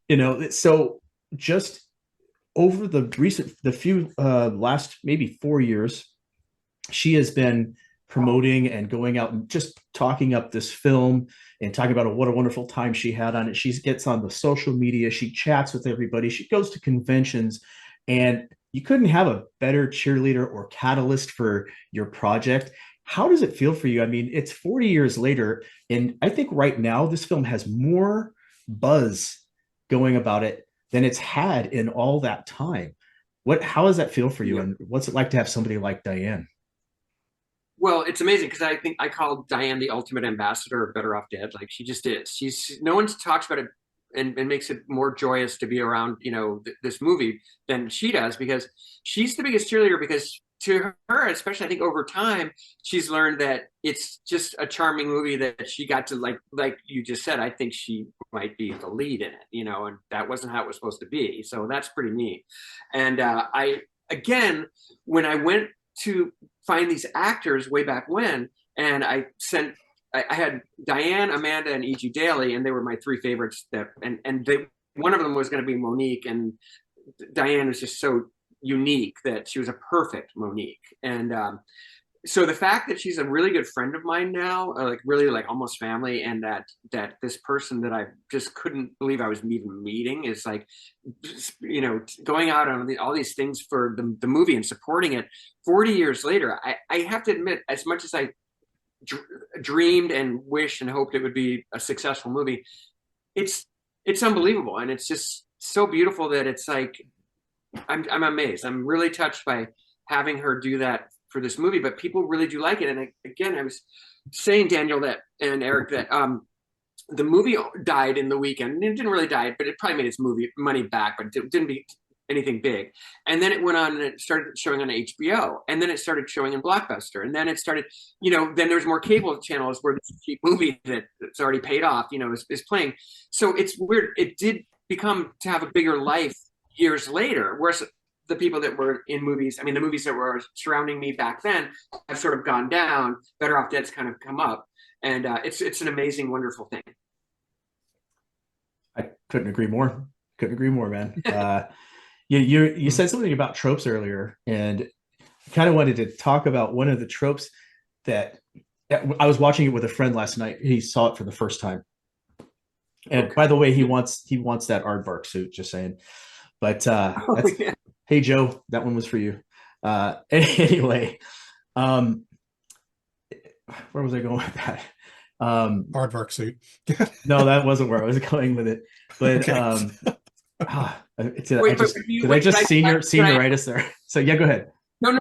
you know, so just over the few last maybe 4 years, she has been promoting and going out and just talking up this film and talking about what a wonderful time she had on it. She gets on the social media, she chats with everybody, she goes to conventions, and you couldn't have a better cheerleader or catalyst for your project. How does it feel for you? I mean, it's 40 years later, and I think right now this film has more buzz going about it than it's had in all that time. How does that feel for you, and what's it like to have somebody like Diane? Well, it's amazing because I think I call Diane the ultimate ambassador of Better Off Dead. Like, she just is. No one talks about it and makes it more joyous to be around, you know, this movie than she does, because she's the biggest cheerleader. Because to her, especially, I think over time, she's learned that it's just a charming movie that she got to like you just said. I think she might be the lead in it, you know, and that wasn't how it was supposed to be. So that's pretty neat. And when I went to find these actors way back when, and I had Diane, Amanda, and E.G. Daly, and they were my three favorites. One of them was going to be Monique, and Diane was just so unique that she was a perfect Monique. And so the fact that she's a really good friend of mine now, like really like almost family, and that this person that I just couldn't believe I was even meeting is like, you know, going out on all these things for the movie and supporting it 40 years later. I have to admit, as much as I dreamed and wished and hoped it would be a successful movie, it's unbelievable. And it's just so beautiful that it's like, I'm amazed. I'm really touched by having her do that for this movie, but people really do like it. And I was saying, Daniel, and Eric, that the movie died in the weekend. It didn't really die, but it probably made its money back, but it didn't be anything big. And then it went on and it started showing on HBO, and then it started showing in Blockbuster, and then it started, you know, then there's more cable channels where this cheap movie that's already paid off, you know, is playing. So it's weird. It did become to have a bigger life years later, whereas the people that were in movies, I mean, the movies that were surrounding me back then have sort of gone down. Better Off Dead's kind of come up, and it's an amazing, wonderful thing. I couldn't agree more. Man. You said something about tropes earlier, and kind of wanted to talk about one of the tropes that Yeah, I was watching it with a friend last night. He saw it for the first time. And by the way, he wants that aardvark suit, just saying. But that's Yeah. hey Joe, that one was for you. Anyway, um where was I going with that? Aardvark suit. No, that wasn't where I was going with it. But Okay. did I just senioritis there? So yeah, go ahead. No,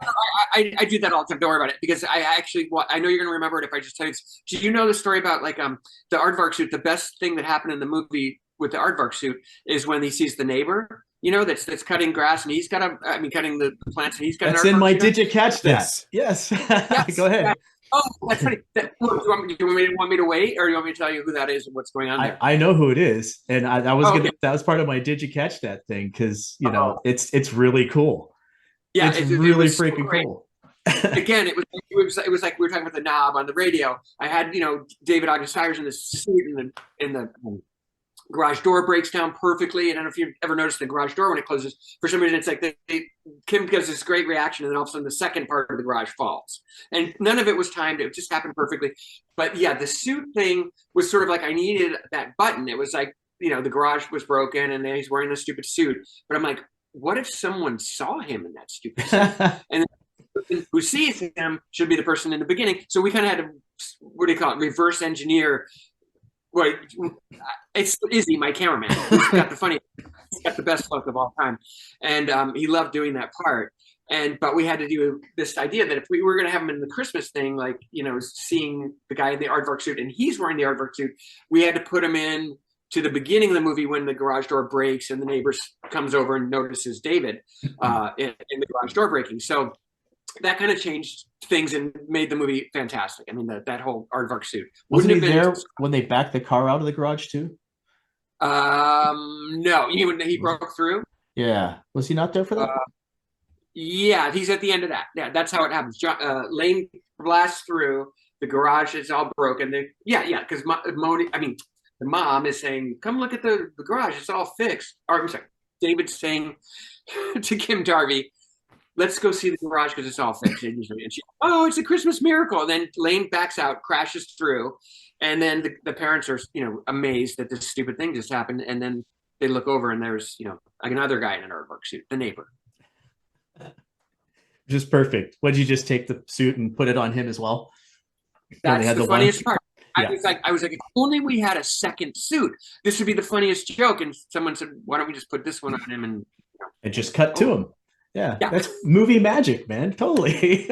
I do that all the time. Don't worry about it because I know you're going to remember it if I just tell you this. Do you know the story about the aardvark suit? The best thing that happened in the movie with the aardvark suit is when he sees the neighbor, that's cutting grass and he's got cutting the plants and he's got. That's an in my Did you catch that? Yes. Go ahead. Yeah. Oh, that's funny. Do you want me to wait, or do you want me to tell you who that is and what's going on there? I know who it is, and that was part of my Did You Catch That thing because it's really cool. Yeah, it's really freaking cool. Again, it was like we were talking about the knob on the radio. I had David August Tires in the suit in the garage door breaks down perfectly. I don't know if you've ever noticed the garage door when it closes. For some reason, it's like Kim gives this great reaction, and then all of a sudden the second part of the garage falls. And none of it was timed. It just happened perfectly. But yeah, the suit thing was sort of like I needed that button. It was like, the garage was broken and he's wearing this stupid suit. But I'm like, what if someone saw him in that stupid suit? And the person who sees him should be the person in the beginning. So we kind of had to, what do you call it, reverse engineer. Well, it's Izzy, my cameraman. He's got the best look of all time, and he loved doing that part. But we had to do this idea that if we were going to have him in the Christmas thing, like seeing the guy in the aardvark suit, and he's wearing the aardvark suit, we had to put him in to the beginning of the movie when the garage door breaks and the neighbor comes over and notices David in the garage door breaking. So that kind of changed things and made the movie fantastic. I mean, that whole aardvark suit. Wasn't he there when they backed the car out of the garage too? No, when he broke through. Yeah, was he not there for that? Yeah, he's at the end of that. Yeah, that's how it happens. Lane blasts through the garage; it's all broken. Because the mom is saying, "Come look at the garage; it's all fixed." Or I'm sorry, David's saying to Kim Darby, "Let's go see the garage because it's all fixed." And she, "Oh, it's a Christmas miracle." And then Lane backs out, crashes through, and then the parents are amazed that this stupid thing just happened. And then they look over and there's another guy in an aardvark suit, the neighbor. Just perfect. What did you just take the suit and put it on him as well? That's the funniest part. Yeah. I was like, if only we had a second suit, this would be the funniest joke. And someone said, "Why don't we just put this one on him and just cut to him?" Yeah, that's movie magic, man. Totally.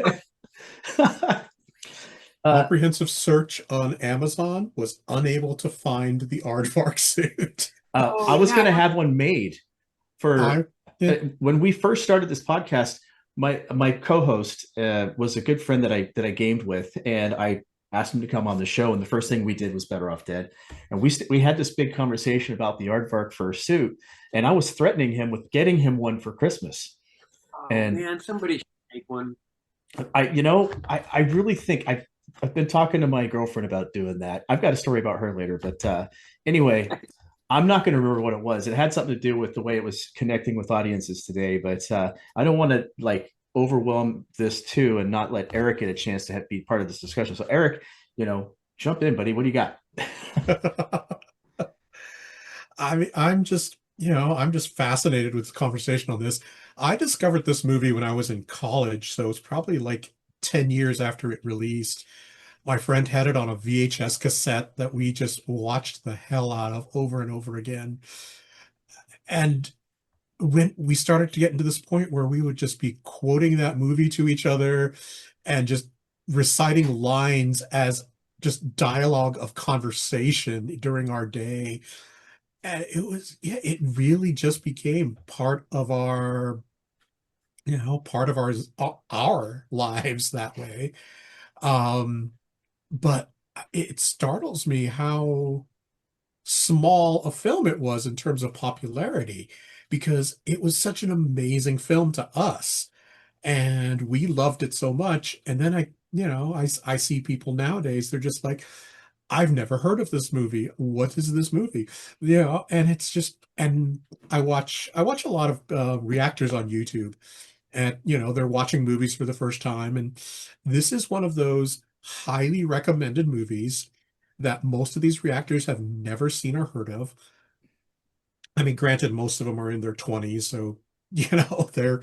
Comprehensive search on Amazon was unable to find the aardvark suit. I was going to have one made for when we first started this podcast. My co-host was a good friend that I gamed with, and I asked him to come on the show. And the first thing we did was Better Off Dead, and we had this big conversation about the aardvark fursuit, and I was threatening him with getting him one for Christmas. Oh, and man, somebody should make one. I really think I've been talking to my girlfriend about doing that. I've got a story about her later, but anyway, I'm not going to remember what it was. It had something to do with the way it was connecting with audiences today, but I don't want to overwhelm this too and not let Eric get a chance to be part of this discussion. So Eric, jump in, buddy. What do you got? I'm just fascinated with the conversation on this. I discovered this movie when I was in college, so it's probably like 10 years after it released. My friend had it on a VHS cassette that we just watched the hell out of over and over again. And when we started to get into this point where we would just be quoting that movie to each other and just reciting lines as just dialogue of conversation during our day. And it really just became part of our lives that way. But it startles me how small a film it was in terms of popularity, because it was such an amazing film to us and we loved it so much. And then I see people nowadays, they're just like, "I've never heard of this movie. What is this movie?" And it's just, and I watch a lot of reactors on YouTube, and they're watching movies for the first time, and this is one of those highly recommended movies that most of these reactors have never seen or heard of. I mean, granted, most of them are in their 20s, so they're,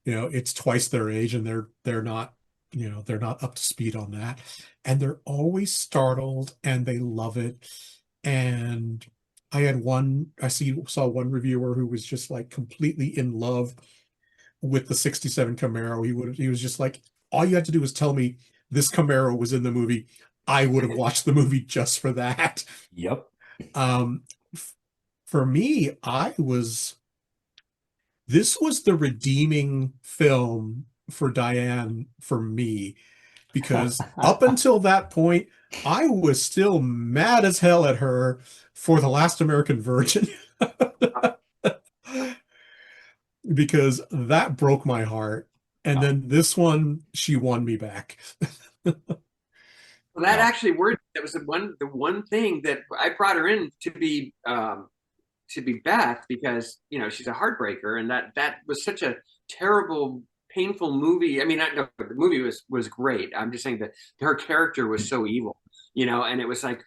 it's twice their age, and they're not, they're not up to speed on that. And they're always startled, and they love it. And I saw one reviewer who was just like completely in love with the 67 Camaro. He was just like, all you had to do was tell me this Camaro was in the movie. I would have watched the movie just for that. Yep. For me, this was the redeeming film for Diane for me, because up until that point, I was still mad as hell at her for The Last American Virgin. Because that broke my heart. And then this one, she won me back. Well, that actually worked. That was the one thing that I brought her in to be Beth, because she's a heartbreaker, and that was such a terrible, painful movie. I mean, the movie was great. I'm just saying that her character was so evil, and it was like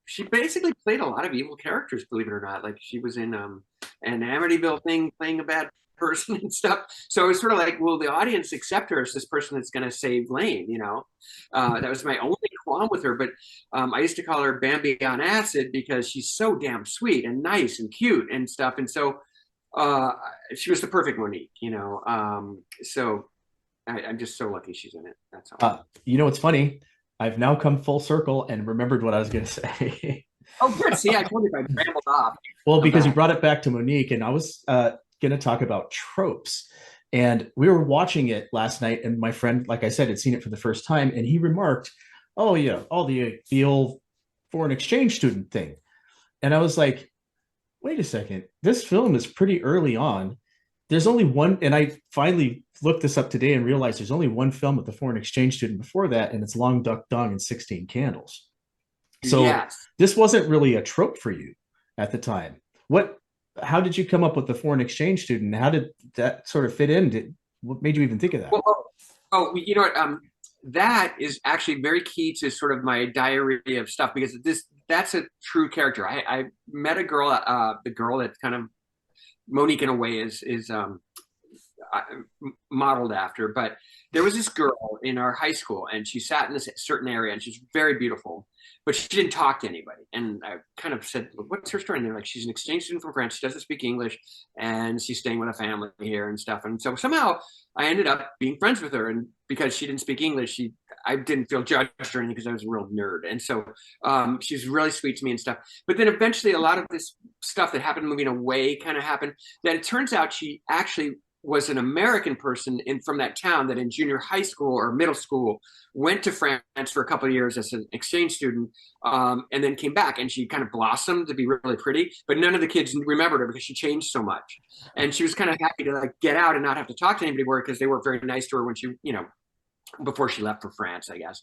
she basically played a lot of evil characters, believe it or not. Like she was in an Amityville thing, playing a bad person and stuff. So it was sort of like, will the audience accept her as this person that's going to save Lane? That was my only qualm with her. But I used to call her Bambi on acid, because she's so damn sweet and nice and cute and stuff. And so she was the perfect Monique, so I'm just so lucky she's in it. That's all. What's funny? I've now come full circle and remembered what I was going to say. Oh, good. See, I told you I rambled off. Well, because you brought it back to Monique, and I was going to talk about tropes. And we were watching it last night, and my friend, like I said, had seen it for the first time, and he remarked, "Oh yeah, all the old foreign exchange student thing." And I was like, "Wait a second, this film is pretty early on. There's only one," and I finally looked this up today and realized there's only one film with the foreign exchange student before that, and it's Long Duck Dong and 16 Candles. So yes. This wasn't really a trope for you at the time. How did you come up with the foreign exchange student? How did that sort of fit in? What made you even think of that? Well, you know what? That is actually very key to sort of my diary of stuff, because that's a true character. I met a girl, the girl that kind of Monique in a way is modeled after, but there was this girl in our high school, and she sat in this certain area, and she's very beautiful, but she didn't talk to anybody. And I kind of said, "What's her story?" And they're like, "She's an exchange student from France. She doesn't speak English, and she's staying with a family here and stuff." And so somehow I ended up being friends with her, and because she didn't speak English, I didn't feel judged or anything, because I was a real nerd. And so she's really sweet to me and stuff. But then eventually a lot of this stuff that happened moving away kind of happened. That it turns out she actually was an American person from that town that in junior high school or middle school went to France for a couple of years as an exchange student, and then came back, and she kind of blossomed to be really pretty, but none of the kids remembered her because she changed so much. And she was kind of happy to like get out and not have to talk to anybody more, because they were very nice to her when she, before she left for France, I guess.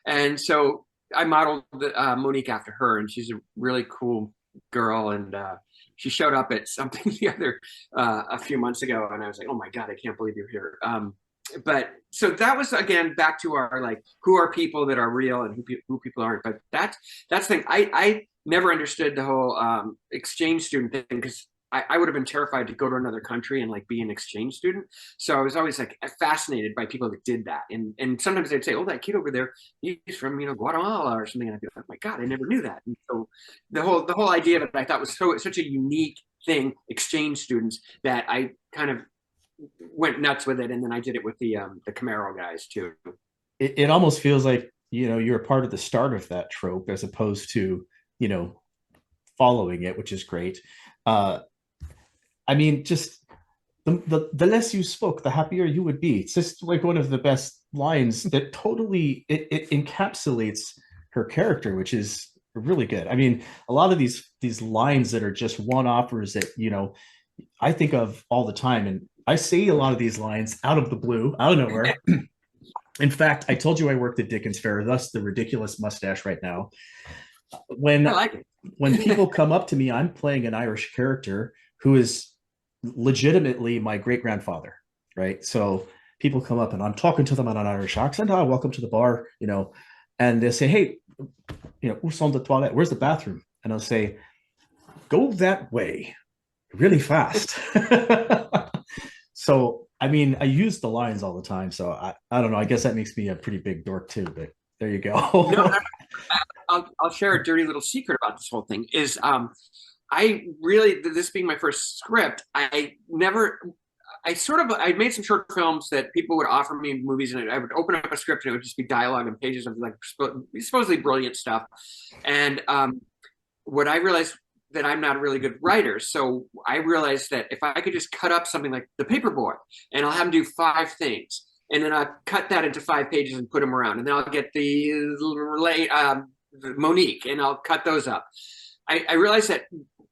And so I modeled Monique after her, and she's a really cool girl. And she showed up at something a few months ago, and I was like, "Oh my God, I can't believe you're here." But so that was, again, back to our, like, who are people that are real and who people aren't. But that's the thing. I never understood the whole exchange student thing, because I would have been terrified to go to another country and like be an exchange student. So I was always like fascinated by people that did that. And sometimes they'd say, "Oh, that kid over there, he's from, Guatemala or something." And I'd be like, "Oh my God, I never knew that." And so the whole idea of it, I thought, was such a unique thing, exchange students, that I kind of went nuts with it. And then I did it with the Camaro guys too. It almost feels like, you're a part of the start of that trope, as opposed to, following it, which is great. I mean, just the less you spoke, the happier you would be. It's just like one of the best lines that totally it encapsulates her character, which is really good. I mean, a lot of these lines that are just one-offers that I think of all the time, and I say a lot of these lines out of the blue, out of nowhere. In fact, I told you I worked at Dickens Fair, thus the ridiculous mustache right now. When I like it. When people come up to me, I'm playing an Irish character who is legitimately my great-grandfather, right? So people come up and I'm talking to them on an Irish accent. "Oh, welcome to the bar. and they say, hey, où sont the toilettes? Where's the bathroom? And I'll say, go that way really fast. So, I mean, I use the lines all the time. So I don't know. I guess that makes me a pretty big dork too, but there you go. No, I'll share a dirty little secret about this whole thing is I really, this being my first script, I made some short films that people would offer me movies, and I would open up a script and it would just be dialogue and pages of like supposedly brilliant stuff. And what I realized that I'm not a really good writer. So I realized that if I could just cut up something like The Paperboy and I'll have him do 5 things, and then I'll cut that into 5 pages and put them around, and then I'll get the Monique and I'll cut those up. I realized that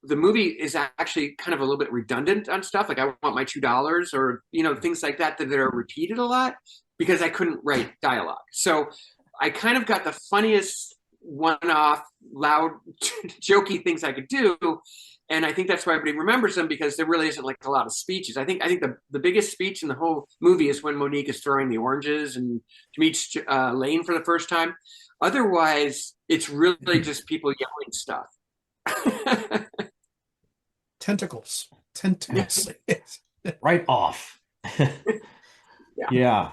the movie is actually kind of a little bit redundant on stuff. Like I want my $2 or, things like that are repeated a lot because I couldn't write dialogue. So I kind of got the funniest one-off loud jokey things I could do. And I think that's why everybody remembers them, because there really isn't like a lot of speeches. I think the biggest speech in the whole movie is when Monique is throwing the oranges and meets Lane for the first time. Otherwise, it's really just people yelling stuff. Tentacles. Right off. Yeah.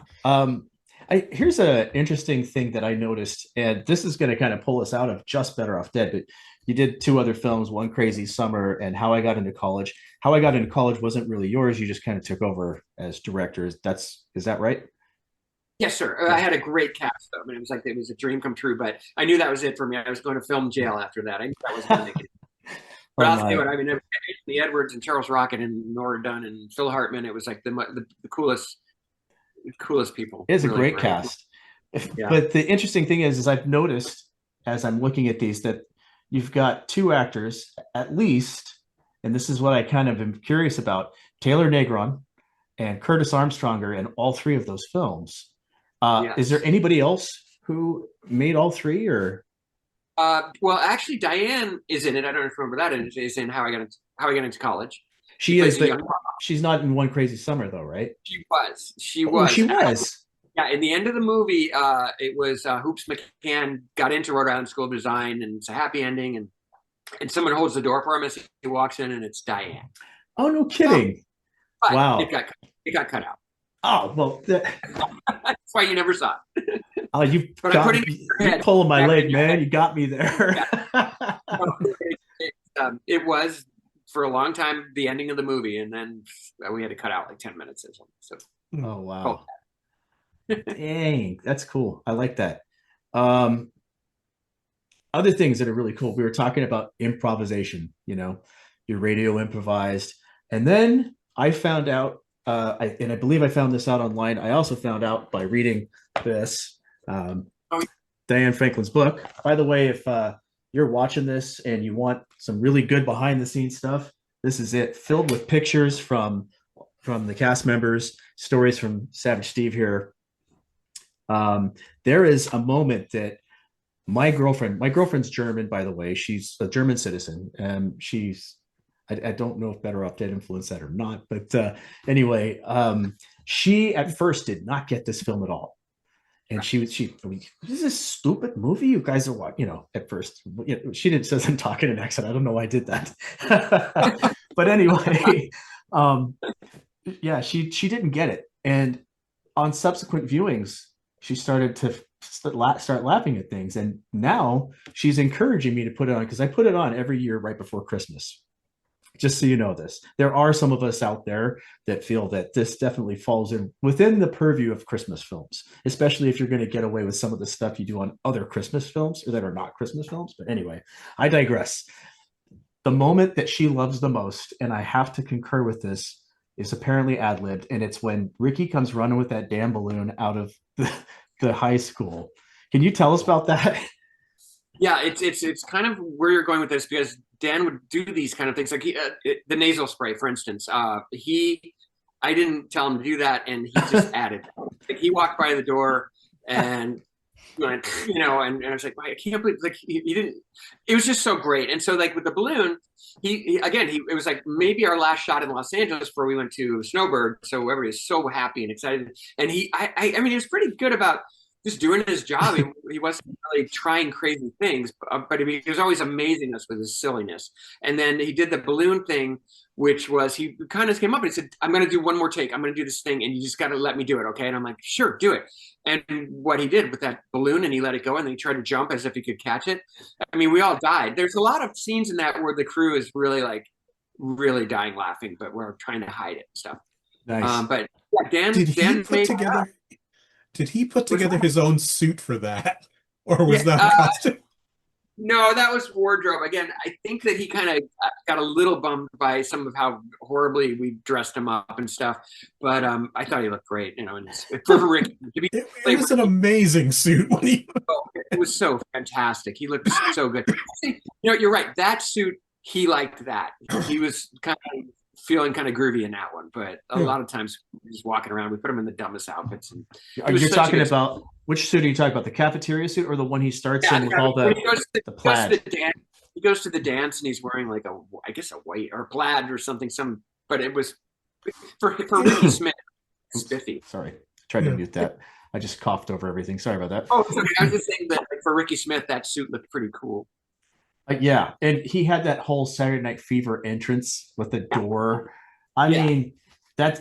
Here's an interesting thing that I noticed, and this is going to kind of pull us out of just Better Off Dead, but you did 2 other films, One Crazy Summer and How I Got Into College. How I Got Into College wasn't really yours. You just kind of took over as director. Is that right? Yes, sir. I had a great cast, though. I mean, it was a dream come true, but I knew that was it for me. I was going to film jail after that. I knew that was going to make it. But I'll tell you what, I mean, Anthony Edwards and Charles Rocket and Nora Dunn and Phil Hartman, it was like the coolest people. It's really a great cast. Yeah. But the interesting thing is I've noticed as I'm looking at these that you've got 2 actors at least, and this is what I kind of am curious about, Taylor Negron and Curtis Armstrong are in all 3 of those films. Yes. Is there anybody else who made all 3 or? Well, actually, Diane is in it. I don't know if you remember that. Is in How I Got Into College. She's not in One Crazy Summer though, right? She was. She was. Yeah, in the end of the movie, it was Hoops McCann got into Rhode Island School of Design, and it's a happy ending, and someone holds the door for him as he walks in, and it's Diane. Oh, no kidding! But wow, it got cut out. Oh well, that's why you never saw it. Oh, you're pulling my leg, man. You got me there. It was for a long time the ending of the movie, and then we had to cut out like 10 minutes or something. So, oh wow, dang, that's cool. I like that. Other things that are really cool. We were talking about improvisation. Your radio improvised, and then I found out. I believe I found this out online. I also found out by reading this. Diane Franklin's book. By the way, if you're watching this and you want some really good behind the scenes stuff, this is it, filled with pictures from the cast members, stories from Savage Steve here. There is a moment that my girlfriend's German, by the way. She's a German citizen. I don't know if Better Off Dead influenced that or not, but anyway, she at first did not get this film at all. And this is a stupid movie you guys are watching, at first. She doesn't talk in an accent. I don't know why I did that. But anyway, yeah, she didn't get it. And on subsequent viewings, she started to start laughing at things. And now she's encouraging me to put it on, because I put it on every year right before Christmas. Just so you know this, there are some of us out there that feel that this definitely falls within the purview of Christmas films, especially if you're going to get away with some of the stuff you do on other Christmas films or that are not Christmas films. But anyway, I digress. The moment that she loves the most, and I have to concur with this, is apparently ad-libbed, and it's when Ricky comes running with that damn balloon out of the high school. Can you tell us about that? Yeah, it's kind of where you're going with this, because Dan would do these kind of things, like the nasal spray, for instance. I didn't tell him to do that, and he just added. Like, he walked by the door and went, and I was like, I can't believe, like, he didn't. It was just so great. And so, like, with the balloon, it was like maybe our last shot in Los Angeles before we went to Snowbird, so everybody was so happy and excited. And he was pretty good about just doing his job. He wasn't really trying crazy things, but he was always amazing us with his silliness. And then he did the balloon thing, which was, he kind of came up and he said, I'm going to do one more take. I'm going to do this thing, and you just got to let me do it, okay? And I'm like, sure, do it. And what he did with that balloon, and he let it go, and then he tried to jump as if he could catch it. I mean, we all died. There's a lot of scenes in that where the crew is really like, really dying laughing, but we're trying to hide it and stuff. Nice. But yeah, Did he put together his own suit for that, or was that a costume? No, that was wardrobe. Again, I think that he kind of got a little bummed by some of how horribly we dressed him up and stuff. But I thought he looked great, you know. And for Rick, it was an amazing suit when he. It was so fantastic. He looked so good. You know, you're right. That suit, he liked that. He was kind of feeling kind of groovy in that one, but a lot of times just walking around, we put him in the dumbest outfits. And you're talking about, which suit are you talking about? The cafeteria suit or the one he starts in with all the plaid? He goes to the dance and he's wearing like I guess a white or plaid or something. But it was for Ricky Smith. Spiffy. Sorry, tried to mute that. I just coughed over everything. Sorry about that. Oh, okay. I was just saying that for Ricky Smith, that suit looked pretty cool. Yeah, and he had that whole Saturday Night Fever entrance with the door. I mean, that's.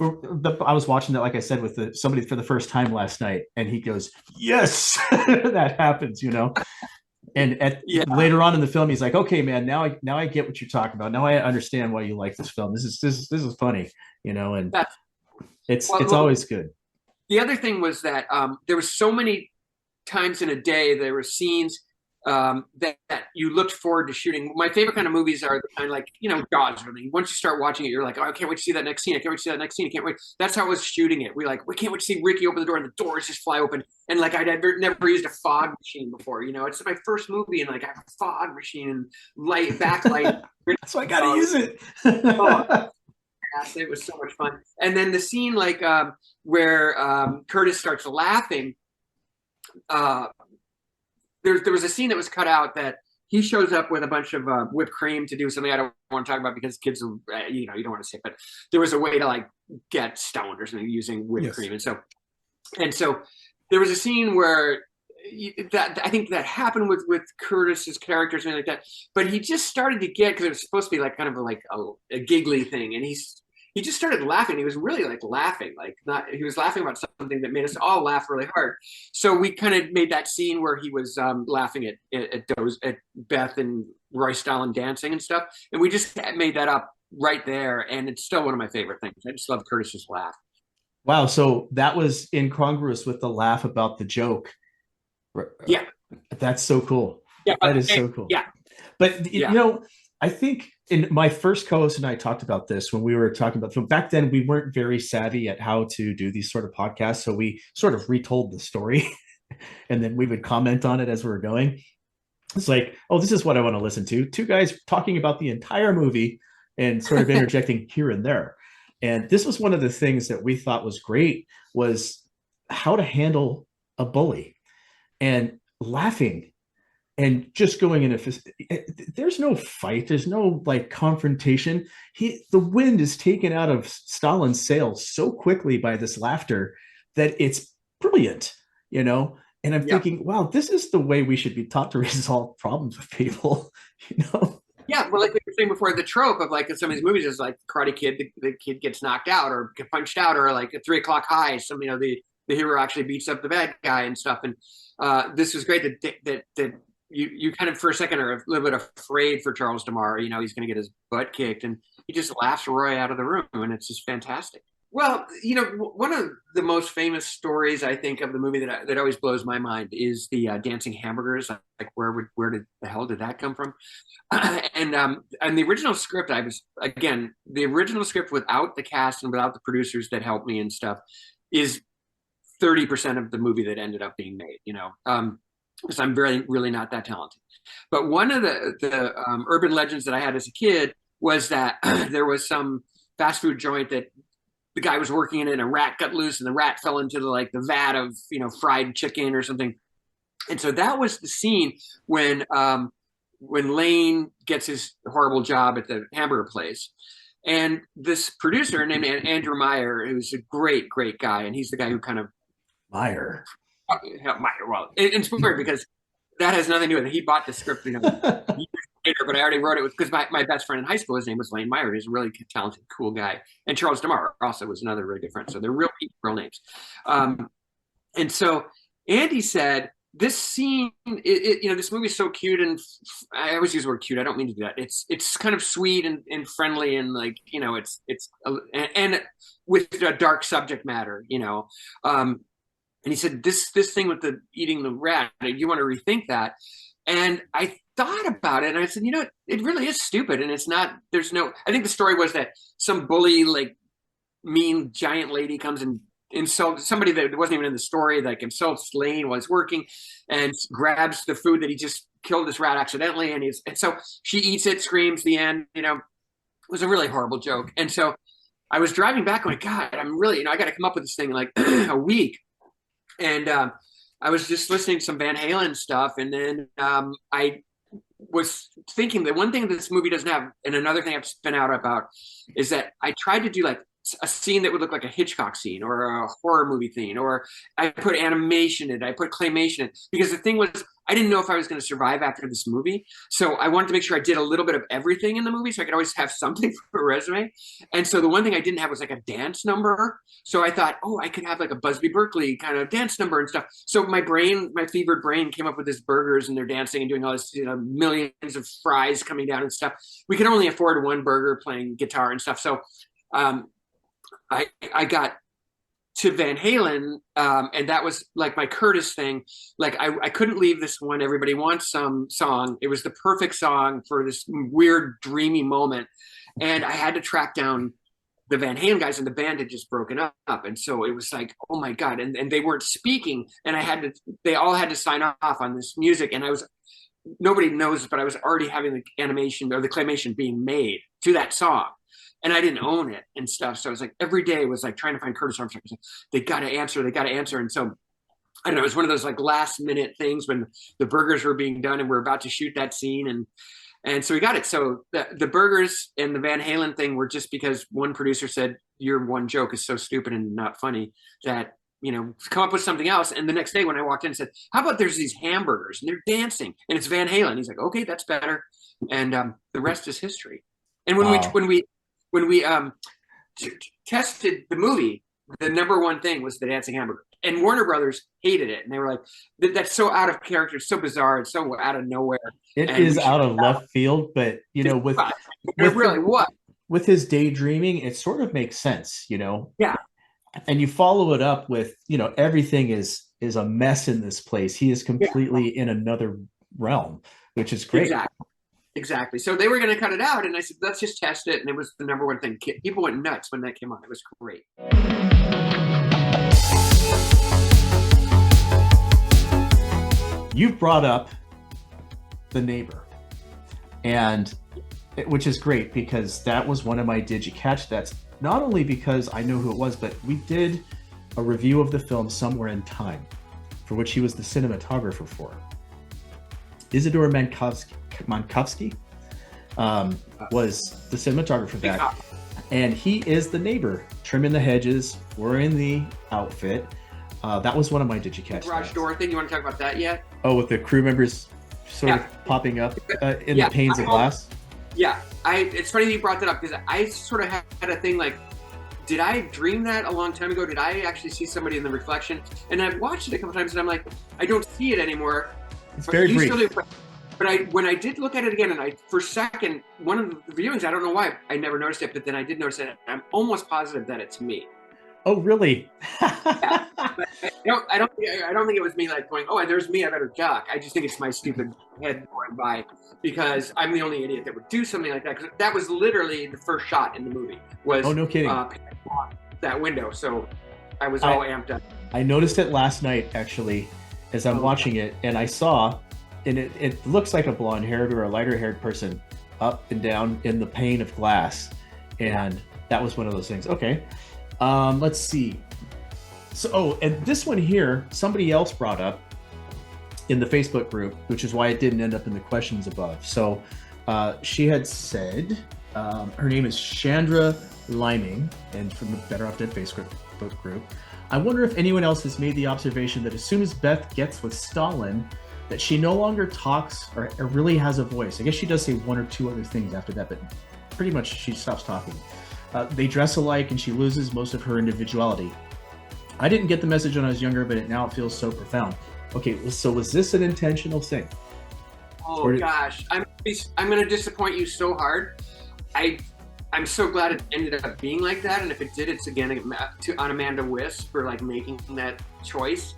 I was watching that, like I said, with somebody for the first time last night, and he goes, "Yes, that happens," you know. And later on in the film, he's like, "Okay, man, now I get what you're talking about. Now I understand why you like this film. This is funny, you know." And it's always good. The other thing was that there was so many times in a day there were scenes that you looked forward to shooting. My favorite kind of movies are the kind of like, you know, Jaws. Really, once you start watching it, you're like, oh, I can't wait to see that next scene. I can't wait to see that next scene. I can't wait. That's how I was shooting it. We can't wait to see Ricky open the door and the doors just fly open. And like I'd never used a fog machine before. You know, it's my first movie, and like I have a fog machine and backlight. So I got to use it. It was so much fun. And then the scene where Curtis starts laughing. There was a scene that was cut out that he shows up with a bunch of whipped cream to do something I don't want to talk about because kids, you know, you don't want to say it, but there was a way to like get stoned or something using whipped cream. And so there was a scene where I think that happened with Curtis's character or something like that, but he just started to get, because it was supposed to be like kind of like a giggly thing, and he just started laughing. He was really like laughing, he was laughing about something that made us all laugh really hard. So we kind of made that scene where he was laughing at Beth and Roy Stalin dancing and stuff. And we just made that up right there. And it's still one of my favorite things. I just love Curtis's laugh. Wow. So that was incongruous with the laugh about the joke. Yeah. That's so cool. Yeah. That is so cool. Yeah. But, you know, I think in my first co-host and I talked about this when we were talking about film. Back then, we weren't very savvy at how to do these sort of podcasts. So we sort of retold the story and then we would comment on it as we were going. It's like, oh, this is what I want to listen to. Two guys talking about the entire movie and sort of interjecting here and there. And this was one of the things that we thought was great, was how to handle a bully and laughing. And just going in there's no fight. There's no like confrontation. The wind is taken out of Stalin's sails so quickly by this laughter that it's brilliant, you know? And I'm thinking, wow, this is the way we should be taught to resolve problems with people, you know? Yeah, well, like we were saying before, the trope of like in some of these movies is like Karate Kid, the kid gets knocked out or get punched out, or like at 3 o'clock high, the hero actually beats up the bad guy and stuff. And this was great that you kind of for a second are a little bit afraid for Charles DeMar. You know, he's going to get his butt kicked, and he just laughs Roy out of the room, and it's just fantastic. Well, you know, one of the most famous stories I think of the movie that always blows my mind is the dancing hamburgers. Like, where did the hell did that come from? And the original script, the original script without the cast and without the producers that helped me and stuff is 30% of the movie that ended up being made. You know. Because I'm really not that talented. But one of the urban legends that I had as a kid was that there was some fast food joint that the guy was working in it and a rat got loose and the rat fell into the vat of, you know, fried chicken or something. And so that was the scene when Lane gets his horrible job at the hamburger place. And this producer named Andrew Meyer, who's a great, great guy. And he's the guy who kind of Meyer. Well, it's weird because that has nothing to do with it. He bought the script, years later, but I already wrote it because my best friend in high school, his name was Lane Meyer. He's a really talented, cool guy. And Charles DeMar also was another really good friend. So they're real people, real names. And so Andy said, this scene, this movie is so cute, and I always use the word cute. I don't mean to do that. It's kind of sweet and friendly, and like, and with a dark subject matter, And he said, this thing with the eating the rat, you want to rethink that? And I thought about it, and I said, it really is stupid, and it's not. I think the story was that some bully, like mean giant lady comes and insults somebody that wasn't even in the story, like insults Lane while he's working, and grabs the food that he just killed this rat accidentally, and so she eats it, screams. The end, it was a really horrible joke. And so I was driving back, going, God, I'm really, I got to come up with this thing in like a week. And I was just listening to some Van Halen stuff, and then I was thinking that one thing that this movie doesn't have, and another thing I've spun out about, is that I tried to do like a scene that would look like a Hitchcock scene or a horror movie scene, or I put animation in it, I put claymation in it, because the thing was, I didn't know if I was going to survive after this movie. So I wanted to make sure I did a little bit of everything in the movie so I could always have something for a resume. And so the one thing I didn't have was like a dance number. So I thought, I could have like a Busby Berkeley kind of dance number and stuff. So my fevered brain came up with this burgers, and they're dancing and doing all this, millions of fries coming down and stuff. We could only afford one burger playing guitar and stuff. So I got to Van Halen, and that was like my Curtis thing. Like I couldn't leave this one Everybody Wants Some song. It was the perfect song for this weird dreamy moment. And I had to track down the Van Halen guys, and the band had just broken up. And so it was like, oh my God. And they weren't speaking, and they all had to sign off on this music. And nobody knows, but I was already having the animation or the claymation being made to that song. And I didn't own it and stuff. So I was like, every day was like trying to find Curtis Armstrong. Like, they got to answer. And so, I don't know, it was one of those like last minute things when the burgers were being done and we're about to shoot that scene. And so we got it. So the burgers and the Van Halen thing were just because one producer said, your one joke is so stupid and not funny that, come up with something else. And the next day when I walked in and said, how about there's these hamburgers and they're dancing and it's Van Halen. He's like, okay, that's better. And the rest is history. And when we tested the movie, the number one thing was the dancing hamburger. And Warner Brothers hated it. And they were like, that's so out of character, so bizarre, it's so out of nowhere. It is out of left field, but, with his daydreaming, it sort of makes sense, Yeah. And you follow it up with, everything is a mess in this place. He is completely in another realm, which is great. Exactly. So they were going to cut it out, and I said, let's just test it. And it was the number one thing. People went nuts when that came on. It was great. You've brought up The Neighbor, which is great because that was one of my Didja Catch That's, not only because I know who it was, but we did a review of the film Somewhere in Time, for which he was the cinematographer for. Isidore Mankovsky was the cinematographer for that. And he is the neighbor, trimming the hedges, wearing the outfit. That was one of my Didja Catch garage door thing. You want to talk about that yet? Oh, with the crew members sort of popping up in the panes of glass? Yeah. It's funny that you brought that up because I sort of had a thing like, did I dream that a long time ago? Did I actually see somebody in the reflection? And I've watched it a couple times and I'm like, I don't see it anymore. It's very brief. But when I did look at it again, and for a second, one of the viewings, I don't know why I never noticed it, but then I did notice it. I'm almost positive that it's me. Oh, really? Yeah. I don't think it was me like going, oh, there's me, I better duck. I just think it's my stupid head going by because I'm the only idiot that would do something like that. Because that was literally the first shot in the movie. Was, oh, no kidding. That window. So I was all amped up. I noticed it last night, actually, as I'm watching it, and I saw, and it looks like a blonde-haired or a lighter-haired person up and down in the pane of glass, and that was one of those things. Okay. Let's see. So, and this one here, somebody else brought up in the Facebook group, which is why it didn't end up in the questions above. So, she had said, her name is Chandra Liming, and from the Better Off Dead Facebook group. I wonder if anyone else has made the observation that as soon as Beth gets with Stalin, that she no longer talks or really has a voice. I guess she does say one or two other things after that, but pretty much she stops talking. They dress alike and she loses most of her individuality. I didn't get the message when I was younger, but now it feels so profound. Okay, so was this an intentional thing? Oh gosh, I'm going to disappoint you so hard. I'm so glad it ended up being like that, and if it did, it's again on Amanda Wyss for like making that choice.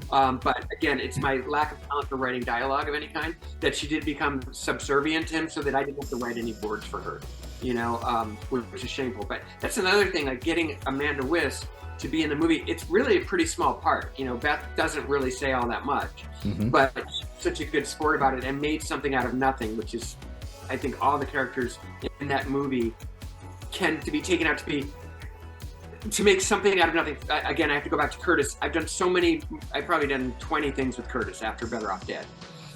But again, it's my lack of talent for writing dialogue of any kind that she did become subservient to him, so that I didn't have to write any words for her, you know, which is shameful. But that's another thing, like getting Amanda Wyss to be in the movie. It's really a pretty small part. You know, Beth doesn't really say all that much, but she's such a good sport about it and made something out of nothing, which is, I think, all the characters in that movie can to be taken out to make something out of nothing. Again, I have to go back to Curtis. I've probably done 20 things with Curtis after Better Off Dead.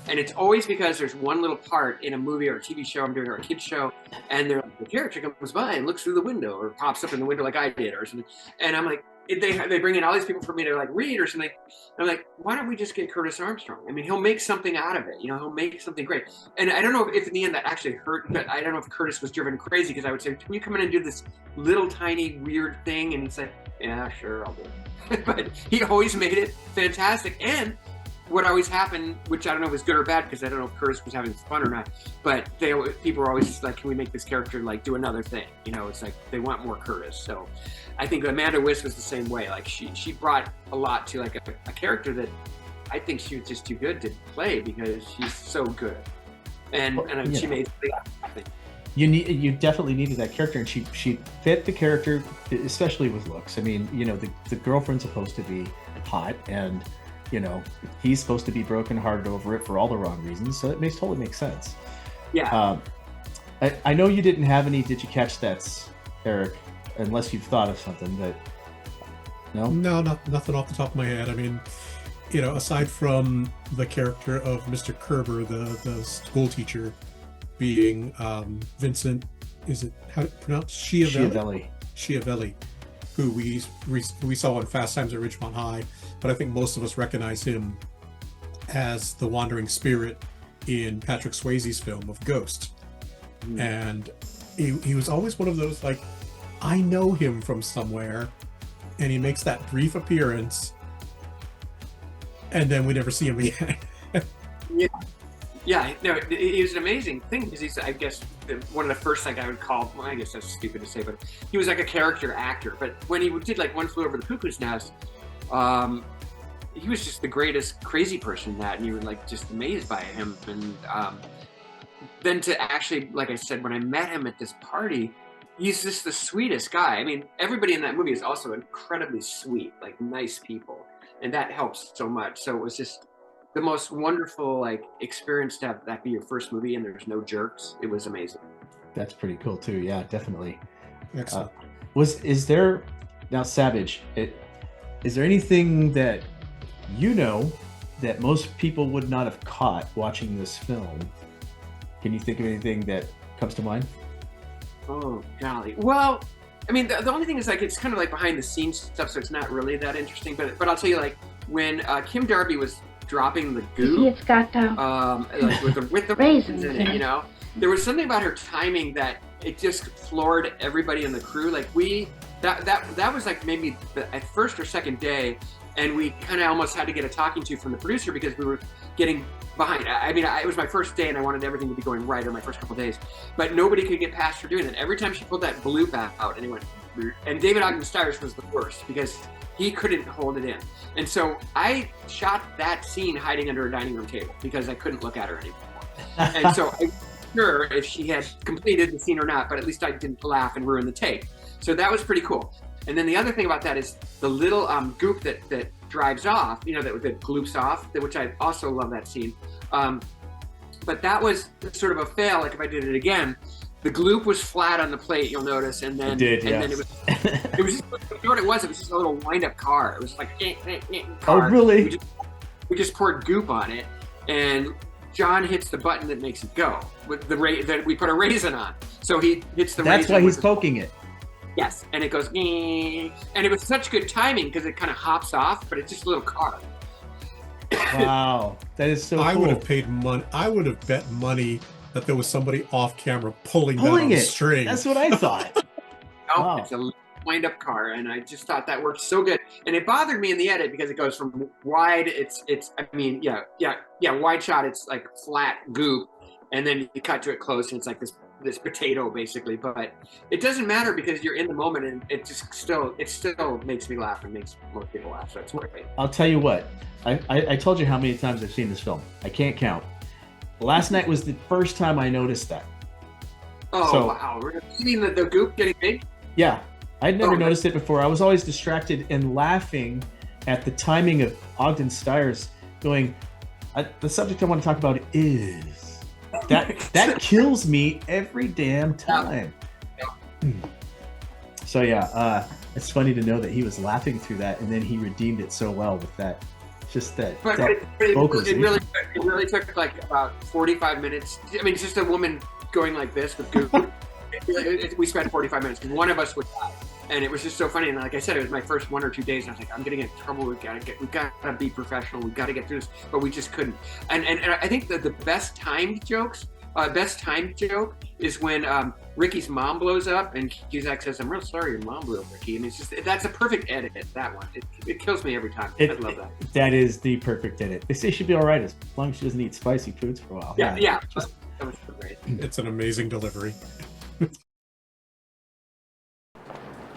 And it's always because there's one little part in a movie or a TV show I'm doing or a kid's show, and the character comes by and looks through the window or pops up in the window like I did or something. And I'm like, they bring in all these people for me to like read or something. And I'm like, why don't we just get Curtis Armstrong? I mean, he'll make something out of it. You know, he'll make something great. And I don't know if in the end that actually hurt, but I don't know if Curtis was driven crazy, because I would say, can you come in and do this little tiny weird thing? And he'd say, yeah, sure, I'll do it. But he always made it fantastic. And what always happened, which I don't know if was good or bad, because I don't know if Curtis was having fun or not, but people were always like, can we make this character like do another thing? You know, it's like they want more Curtis. So I think Amanda Wyss was the same way. Like she brought a lot to like a character that I think she was just too good to play, because she's so good. And she made something. You definitely needed that character, and she fit the character, especially with looks. I mean, you know, the girlfriend's supposed to be hot, and you know, he's supposed to be brokenhearted over it for all the wrong reasons, so it totally makes sense. Yeah. I know you didn't have any Did You Catch That's, Eric, unless you've thought of something, but no? No, nothing off the top of my head. I mean, you know, aside from the character of Mr. Kerber, the school teacher, being Vincent, is it, how to pronounce? Schiavelli, who we saw in Fast Times at Ridgemont High, but I think most of us recognize him as the wandering spirit in Patrick Swayze's film of Ghost. And he was always one of those, like, I know him from somewhere, and he makes that brief appearance, and then we never see him again. Yeah, no, it was an amazing thing, because he's, I guess, one of the first, like, I would call, well, I guess that's stupid to say, but he was like a character actor. But when he did like One Flew Over the Cuckoo's Nest, he was just the greatest crazy person in that, and you were like just amazed by him. And then to actually, like I said, when I met him at this party, he's just the sweetest guy. I mean, everybody in that movie is also incredibly sweet, like nice people, and that helps so much. So it was just the most wonderful like experience to have that be your first movie and there's no jerks. It was amazing. That's pretty cool too. Yeah, definitely. Excellent. Is there now, Savage? Is there anything that you know that most people would not have caught watching this film? Can you think of anything that comes to mind? Oh golly. Well, I mean, the only thing is like it's kind of like behind the scenes stuff, so it's not really that interesting. But I'll tell you, like when Kim Darby was dropping the goo, it's got like with the raisins in it, you know, there was something about her timing that it just floored everybody in the crew. Like that was like maybe the first or second day, and we kind of almost had to get a talking to from the producer because we were getting behind. I mean, it was my first day and I wanted everything to be going right, or my first couple of days, but nobody could get past her doing it. Every time she pulled that bloop out and it went, and David Ogden Stiers was the worst because he couldn't hold it in. And so I shot that scene hiding under a dining room table because I couldn't look at her anymore. And so I'm sure if she had completed the scene or not, but at least I didn't laugh and ruin the take. So that was pretty cool. And then the other thing about that is the little goop that drives off, you know, that gloops off, which I also love that scene. But that was sort of a fail. Like if I did it again, the gloop was flat on the plate, you'll notice, and then then it was just, you know what it was? It was just a little wind-up car. It was like car. Oh, really? We just poured goop on it, and John hits the button that makes it go with that we put a raisin on. So he hits the. That's raisin. why he's poking it. Yes, and it goes, and it was such good timing because it kind of hops off, but it's just a little car. Wow, that is so cool. I would have paid money. I would have bet money that there was somebody off camera pulling that on a string. That's what I thought. Wow. It's a wind-up car, and I just thought that worked so good. And it bothered me in the edit because it goes from wide. Wide shot. It's like flat goop, and then you cut to it close, and it's like this potato basically. But it doesn't matter because you're in the moment, and it still makes me laugh and makes most people laugh. So it's great. I'll tell you what. I told you how many times I've seen this film. I can't count. Last night was the first time I noticed that. Oh, wow. You mean the goop getting big? Yeah. I'd never noticed it before. I was always distracted and laughing at the timing of Ogden Stiers going, the subject I want to talk about is... That kills me every damn time. So yeah, it's funny to know that he was laughing through that, and then he redeemed it so well with that. Just that. It really took like about 45 minutes. I mean, it's just a woman going like this with goop. We spent 45 minutes because one of us would die, and it was just so funny. And like I said, it was my first 1 or 2 days, and I was like, I'm gonna get in trouble. We gotta be professional. We gotta get through this, but we just couldn't. And I think that the best timed joke is when Ricky's mom blows up, and Cusack says, "I'm real sorry your mom blew up, Ricky." And it's just that's a perfect edit. That one, it kills me every time. I love that. That is the perfect edit. They say she'll be all right as long as she doesn't eat spicy foods for a while. Yeah. That was great. It's an amazing delivery.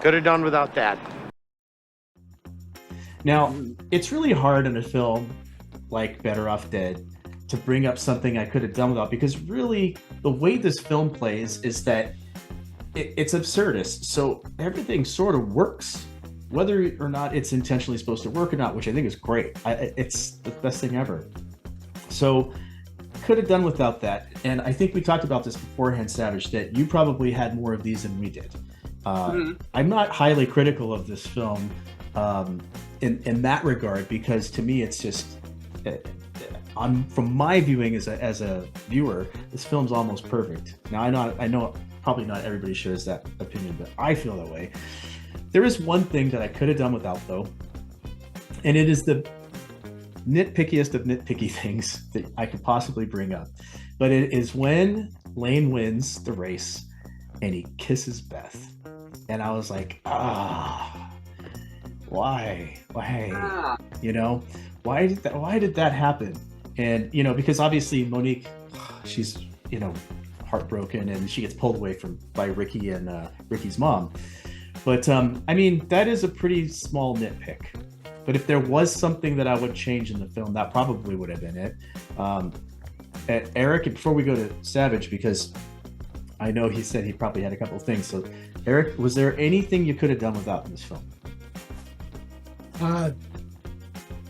Could have done without that. Now, it's really hard in a film like Better Off Dead to bring up something I could have done without, because really the way this film plays is that it's absurdist. So everything sort of works, whether or not it's intentionally supposed to work or not, which I think is great. It's the best thing ever. So could have done without that. And I think we talked about this beforehand, Savage, that you probably had more of these than we did. I'm not highly critical of this film in that regard, because to me it's just from my viewing as a viewer, this film's almost perfect. Now I know probably not everybody shares that opinion, but I feel that way. There is one thing that I could have done without, though, and it is the nitpickiest of nitpicky things that I could possibly bring up. But it is when Lane wins the race and he kisses Beth. And I was like, why? You know, why did that happen? And, you know, because obviously Monique, she's, you know, heartbroken, and she gets pulled away by Ricky and Ricky's mom. But I mean, that is a pretty small nitpick. But if there was something that I would change in the film, that probably would have been it. Eric, before we go to Savage, because I know he said he probably had a couple of things. So, Eric, was there anything you could have done without in this film?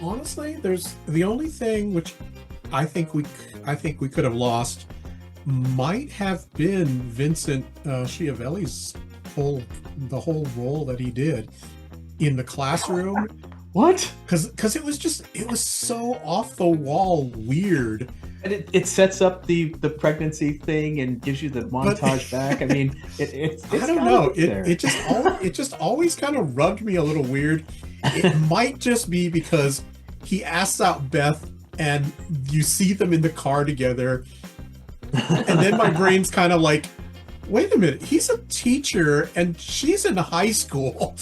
Honestly, there's the only thing which I think we could have lost might have been Vincent Schiavelli's the whole role that he did in the classroom. What? Because it was so off the wall weird. And it sets up the pregnancy thing and gives you the montage back. I mean, it's I don't know. It just always kind of rubbed me a little weird. It might just be because he asks out Beth and you see them in the car together, and then my brain's kind of like, wait a minute, he's a teacher and she's in high school.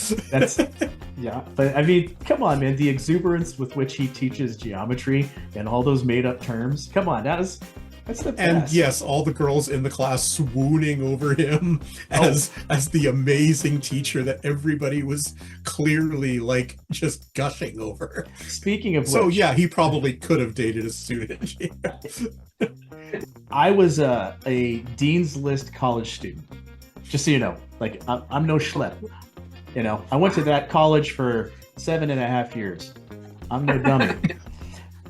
Yeah, but I mean, come on, man, the exuberance with which he teaches geometry and all those made up terms. Come on, that's the best. And yes, all the girls in the class swooning over him as the amazing teacher that everybody was clearly like just gushing over. Speaking of which, yeah, he probably Mm-hmm. could have dated a student. I was a Dean's List college student, just so you know. Like, I'm no schlep. You know, I went to that college for 7.5 years. I'm no dummy.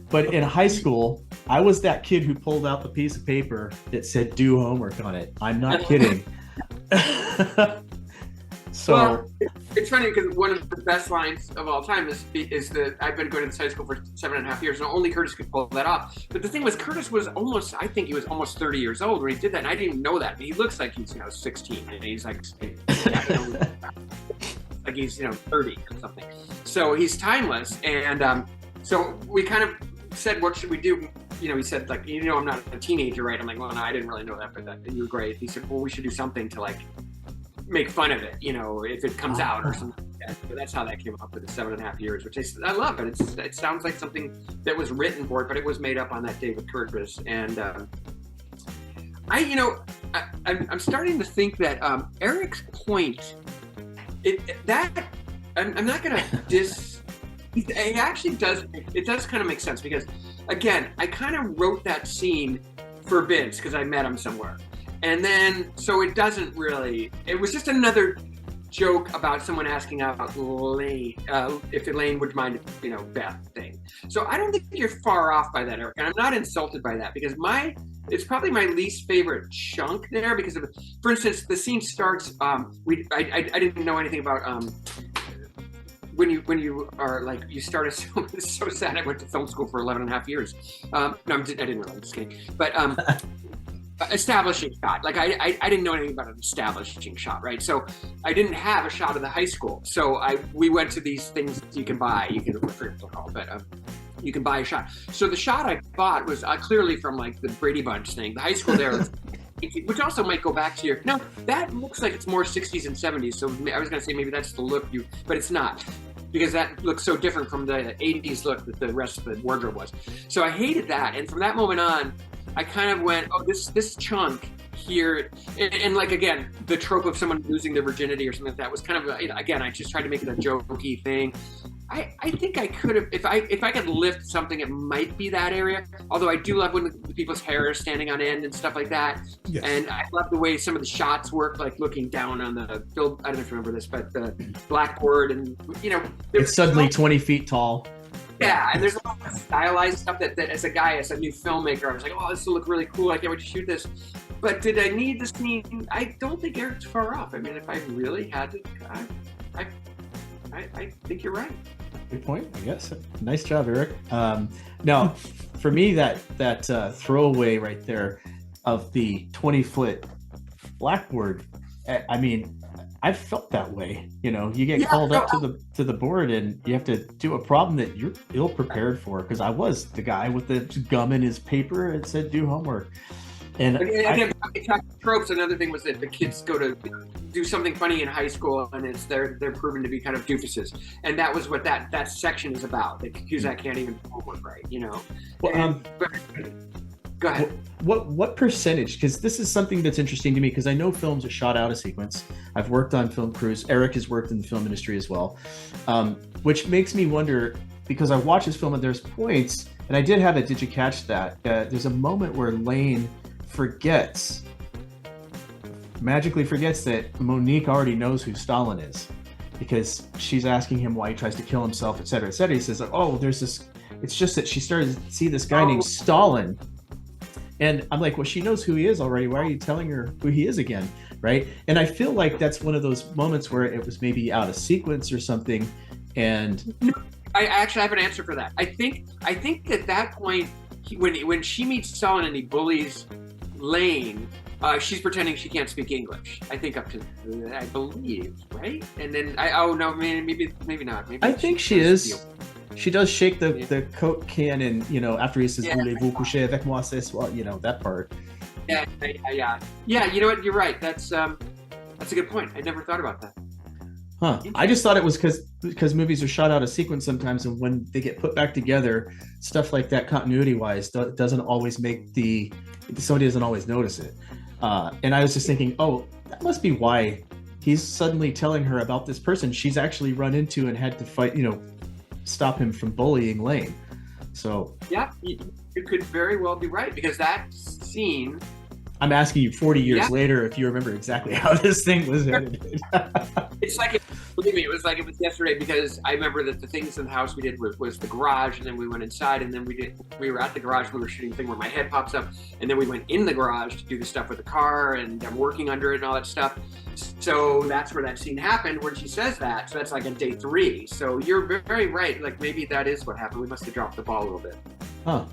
But in high school, I was that kid who pulled out the piece of paper that said "do homework" on it. I'm not kidding. So, It's funny because one of the best lines of all time is that I've been going to this high school for 7.5 years, and only Curtis could pull that off. But the thing was, Curtis was almost 30 years old when he did that, and I didn't even know that. He looks like he's 16, and he's like, like he's 30 or something. So he's timeless, and so we kind of said, what should we do? He said, like, I'm not a teenager, right? I'm like, well, no, I didn't really know that, but you were great. He said, well, we should do something to like make fun of it, if it comes out or something like that. So that's how that came up with the 7.5 years, which I love. And it sounds like something that was written for it, but it was made up on that day with Curtis. And I'm starting to think that Eric's point, I'm not gonna diss. It actually does. It does kind of make sense because, again, I kind of wrote that scene for Vince because I met him somewhere. And then, so it doesn't really, it was just another joke about someone asking out Elaine, if Elaine would mind, Beth thing. So I don't think you're far off by that, Eric. And I'm not insulted by that because it's probably my least favorite chunk there because of, for instance, the scene starts, I didn't know anything about, when you are like, you start a, it's so sad. I went to film school for 11.5 years. No, I didn't really, I'm just kidding. But, establishing shot. Like I didn't know anything about an establishing shot, right? So I didn't have a shot of the high school. So we went to these things you can buy. You can you can buy a shot. So the shot I bought was clearly from like the Brady Bunch thing. The high school there, which also might go back to no, that looks like it's more 60s and 70s. So I was gonna say maybe that's the look but it's not. Because that looks so different from the 80s look that the rest of the wardrobe was. So I hated that. And from that moment on, I kind of went, oh, this chunk here, and like, again, the trope of someone losing their virginity or something like that was kind of, again, I just tried to make it a jokey thing. I think I could have, if I could lift something, it might be that area. Although I do love when the people's hair is standing on end and stuff like that. Yes. And I love the way some of the shots work, like looking down on the, I don't know if you remember this, but the blackboard and, it's suddenly 20 feet tall. Yeah, and there's a lot of stylized stuff that as a new filmmaker, I was like, oh, this will look really cool. I can't wait to shoot this. But did I need this scene? I don't think Eric's far off. I mean, if I really had to, I think you're right. Good point, I guess. Nice job, Eric. Now, for me, that throwaway right there of the 20-foot blackboard, I mean, I've felt that way. You get called up to the board and you have to do a problem that you're ill prepared for. Because I was the guy with the gum in his paper and said, do homework. And again, tropes. Another thing was that the kids go to do something funny in high school, and they're proven to be kind of doofuses, and that was what that section is about. That Cusack can't even do homework right, Well, go ahead. What percentage? Because this is something that's interesting to me. Because I know films are shot out of sequence. I've worked on film crews. Eric has worked in the film industry as well, which makes me wonder. Because I watch this film and there's points, and I did have a Didja Catch That. There's a moment where Lane magically forgets that Monique already knows who Stalin is, because she's asking him why he tries to kill himself, et cetera, et cetera. He says, oh, there's this, it's just that she started to see this guy named Stalin. And I'm like, well, she knows who he is already. Why are you telling her who he is again? Right. And I feel like that's one of those moments where it was maybe out of sequence or something. And I actually have an answer for that. I think at that point, when she meets Stalin and he bullies Lane, she's pretending she can't speak English. I think up to, I believe, right? And then maybe not. Maybe I think she is. She does shake the Coke can, and after he says "Voulez-vous coucher avec moi ce soir," that part. Yeah. You know what? You're right. That's a good point. I never thought about that. Huh. I just thought it was because movies are shot out of sequence sometimes, and when they get put back together, stuff like that continuity-wise doesn't always somebody doesn't always notice it. And I was just thinking, oh, that must be why he's suddenly telling her about this person she's actually run into and had to fight, stop him from bullying Lane. So yeah, you could very well be right, because that scene, I'm asking you 40 years Yeah. later if you remember exactly how this thing was edited. It's like, believe me, it was like it was yesterday, because I remember that the things in the house we did was the garage, and then we went inside, and then we were at the garage, we were shooting the thing where my head pops up, and then we went in the garage to do the stuff with the car, and I'm working under it and all that stuff. So that's where that scene happened when she says that. So that's like on day 3. So you're very right. Like maybe that is what happened. We must have dropped the ball a little bit. Huh.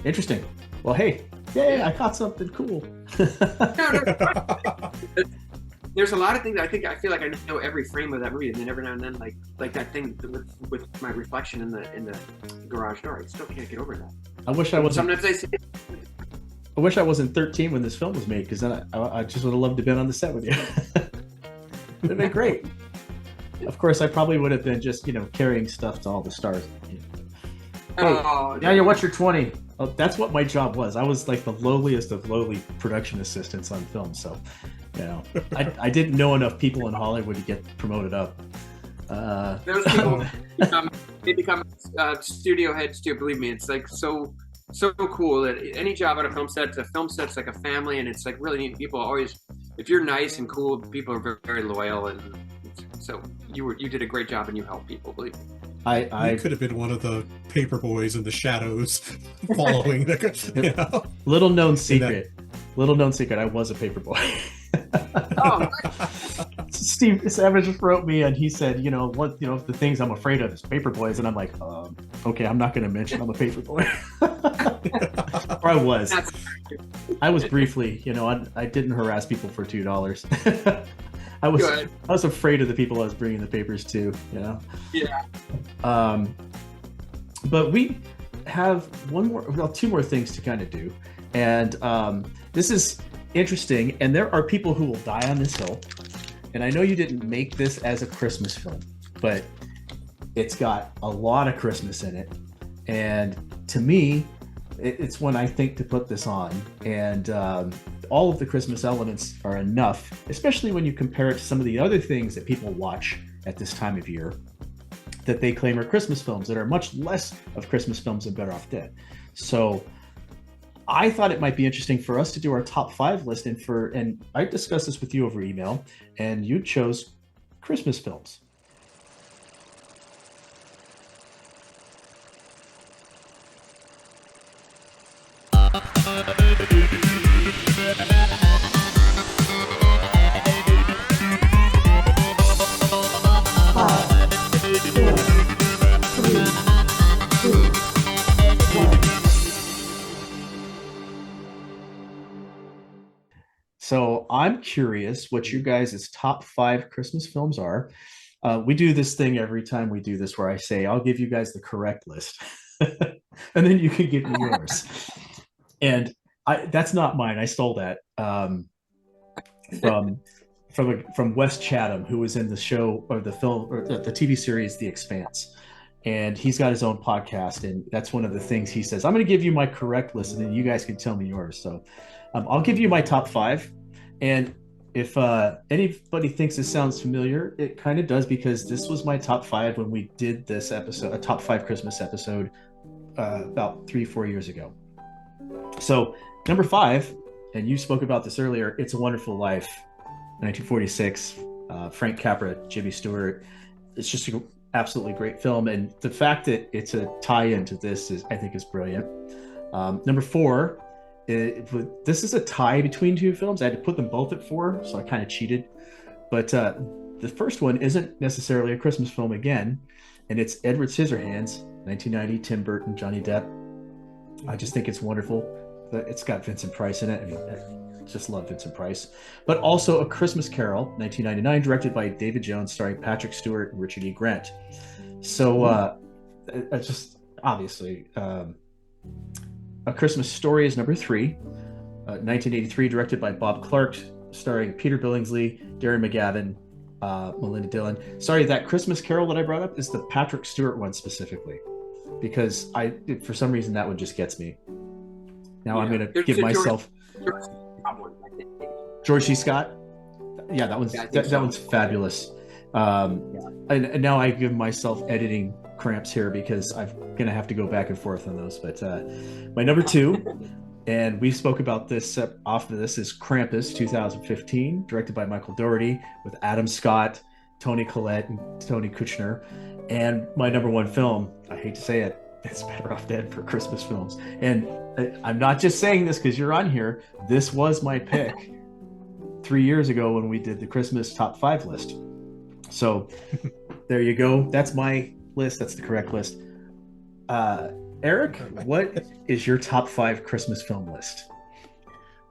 Interesting. Well, hey, yay, I caught something cool. There's a lot of things I feel like I know every frame of that movie, and then every now and then, like that thing with my reflection in the garage door, I still can't get over that. I wish I wasn't. Sometimes I say, I wish I wasn't 13 when this film was made, because then I just would have loved to have been on the set with you. It'd have been great. Of course, I probably would have been just, carrying stuff to all the stars. Hey, Daniel, what's your 20? Oh, that's what my job was. I was like the lowliest of lowly production assistants on film. So, I didn't know enough people in Hollywood to get promoted up. those people become studio heads too. Believe me, it's like so cool that any job at a film set's like a family, and it's like really neat. People always, if you're nice and cool, people are very, very loyal, and so you did a great job, and you help people. Believe me. I could have been one of the paper boys in the shadows, following the. Little known secret. I was a paper boy. Oh. Steve Savage just wrote me, and he said, the things I'm afraid of is paper boys, and I'm like, okay, I'm not going to mention I'm a paper boy. Or I was. I was briefly, I didn't harass people for $2. I was afraid of the people I was bringing the papers to, Yeah. But we have two more things to kind of do, and this is interesting. And there are people who will die on this hill. And I know you didn't make this as a Christmas film, but it's got a lot of Christmas in it. And to me, it's when I think to put this on. And all of the Christmas elements are enough, especially when you compare it to some of the other things that people watch at this time of year that they claim are Christmas films that are much less of Christmas films than Better Off Dead. So I thought it might be interesting for us to do our top 5 list, and I discussed this with you over email, and you chose Christmas films. So I'm curious what you guys' top 5 Christmas films are. We do this thing every time we do this where I say, I'll give you guys the correct list. And then you can give me yours. And that's not mine. I stole that from Wes Chatham, who was in the show or the film or the TV series The Expanse. And he's got his own podcast. And that's one of the things he says, I'm going to give you my correct list, and then you guys can tell me yours. So I'll give you my top 5. And if anybody thinks this sounds familiar, it kind of does, because this was my top 5 when we did this episode, a top 5 Christmas episode, about 3-4 years ago. So number 5, and you spoke about this earlier, It's a Wonderful Life, 1946, Frank Capra, Jimmy Stewart. It's just an absolutely great film, and the fact that it's a tie-in to this I think is brilliant. Number 4. This is a tie between 2 films. I had to put them both at 4, so I kind of cheated. But the first one isn't necessarily a Christmas film again, and it's Edward Scissorhands, 1990, Tim Burton, Johnny Depp. I just think it's wonderful. It's got Vincent Price in it. I mean, I just love Vincent Price. But also A Christmas Carol, 1999, directed by David Jones, starring Patrick Stewart and Richard E. Grant. So just obviously... A Christmas Story is number 3, 1983, directed by Bob Clark, starring Peter Billingsley, Darren McGavin, Melinda Dillon. Sorry, that Christmas Carol that I brought up is the Patrick Stewart one specifically, because for some reason that one just gets me. Now I'm going to give myself George C. Scott. Yeah, that one's fabulous. And now I give myself editing cramps here because I'm gonna have to go back and forth on those. But my number 2 And we spoke about this off of this is Krampus 2015, directed by Michael Dougherty with Adam Scott, Toni Collette, and Tony Kushner. And my number one film, I hate to say it, it's Better Off Dead for Christmas films. And I'm not just saying this because you're on here. This was my pick 3 years ago when we did the Christmas top 5 list. So there you go. That's my list. That's the correct list. Eric, what is your top 5 Christmas film list?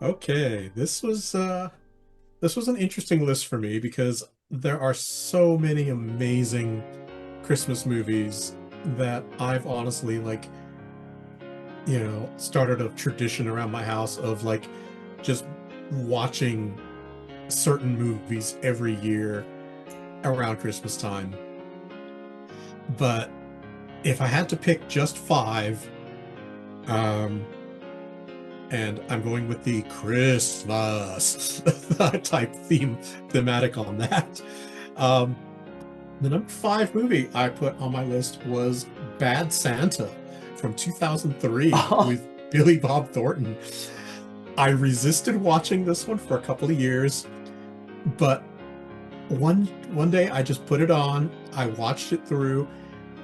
Okay, this was an interesting list for me because there are so many amazing Christmas movies that I've honestly started a tradition around my house of just watching certain movies every year around Christmas time. But if I had to pick just 5, and I'm going with the Christmas type thematic on that. The number 5 movie I put on my list was Bad Santa from 2003 with Billy Bob Thornton. I resisted watching this one for a couple of years, but one day I just put it on, I watched it through,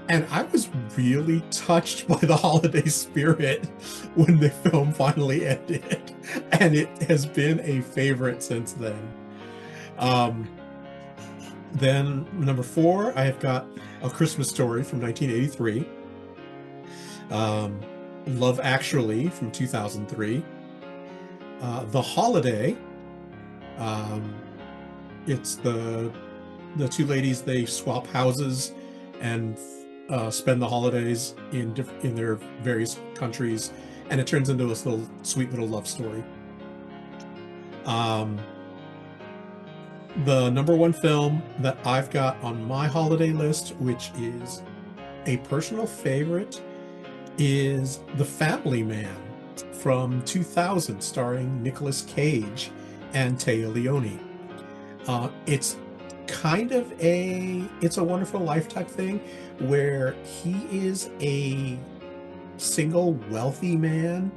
and I was really touched by the holiday spirit when the film finally ended, and it has been a favorite since then. Then number 4, I have got A Christmas Story from 1983, Love Actually from 2003, The Holiday. It's the two ladies, they swap houses and spend the holidays in their various countries, and it turns into this sweet little love story. The number 1 film that I've got on my holiday list, which is a personal favorite, is The Family Man from 2000, starring Nicolas Cage and Téa Leoni. It's kind of It's a Wonderful Life type thing where he is a single wealthy man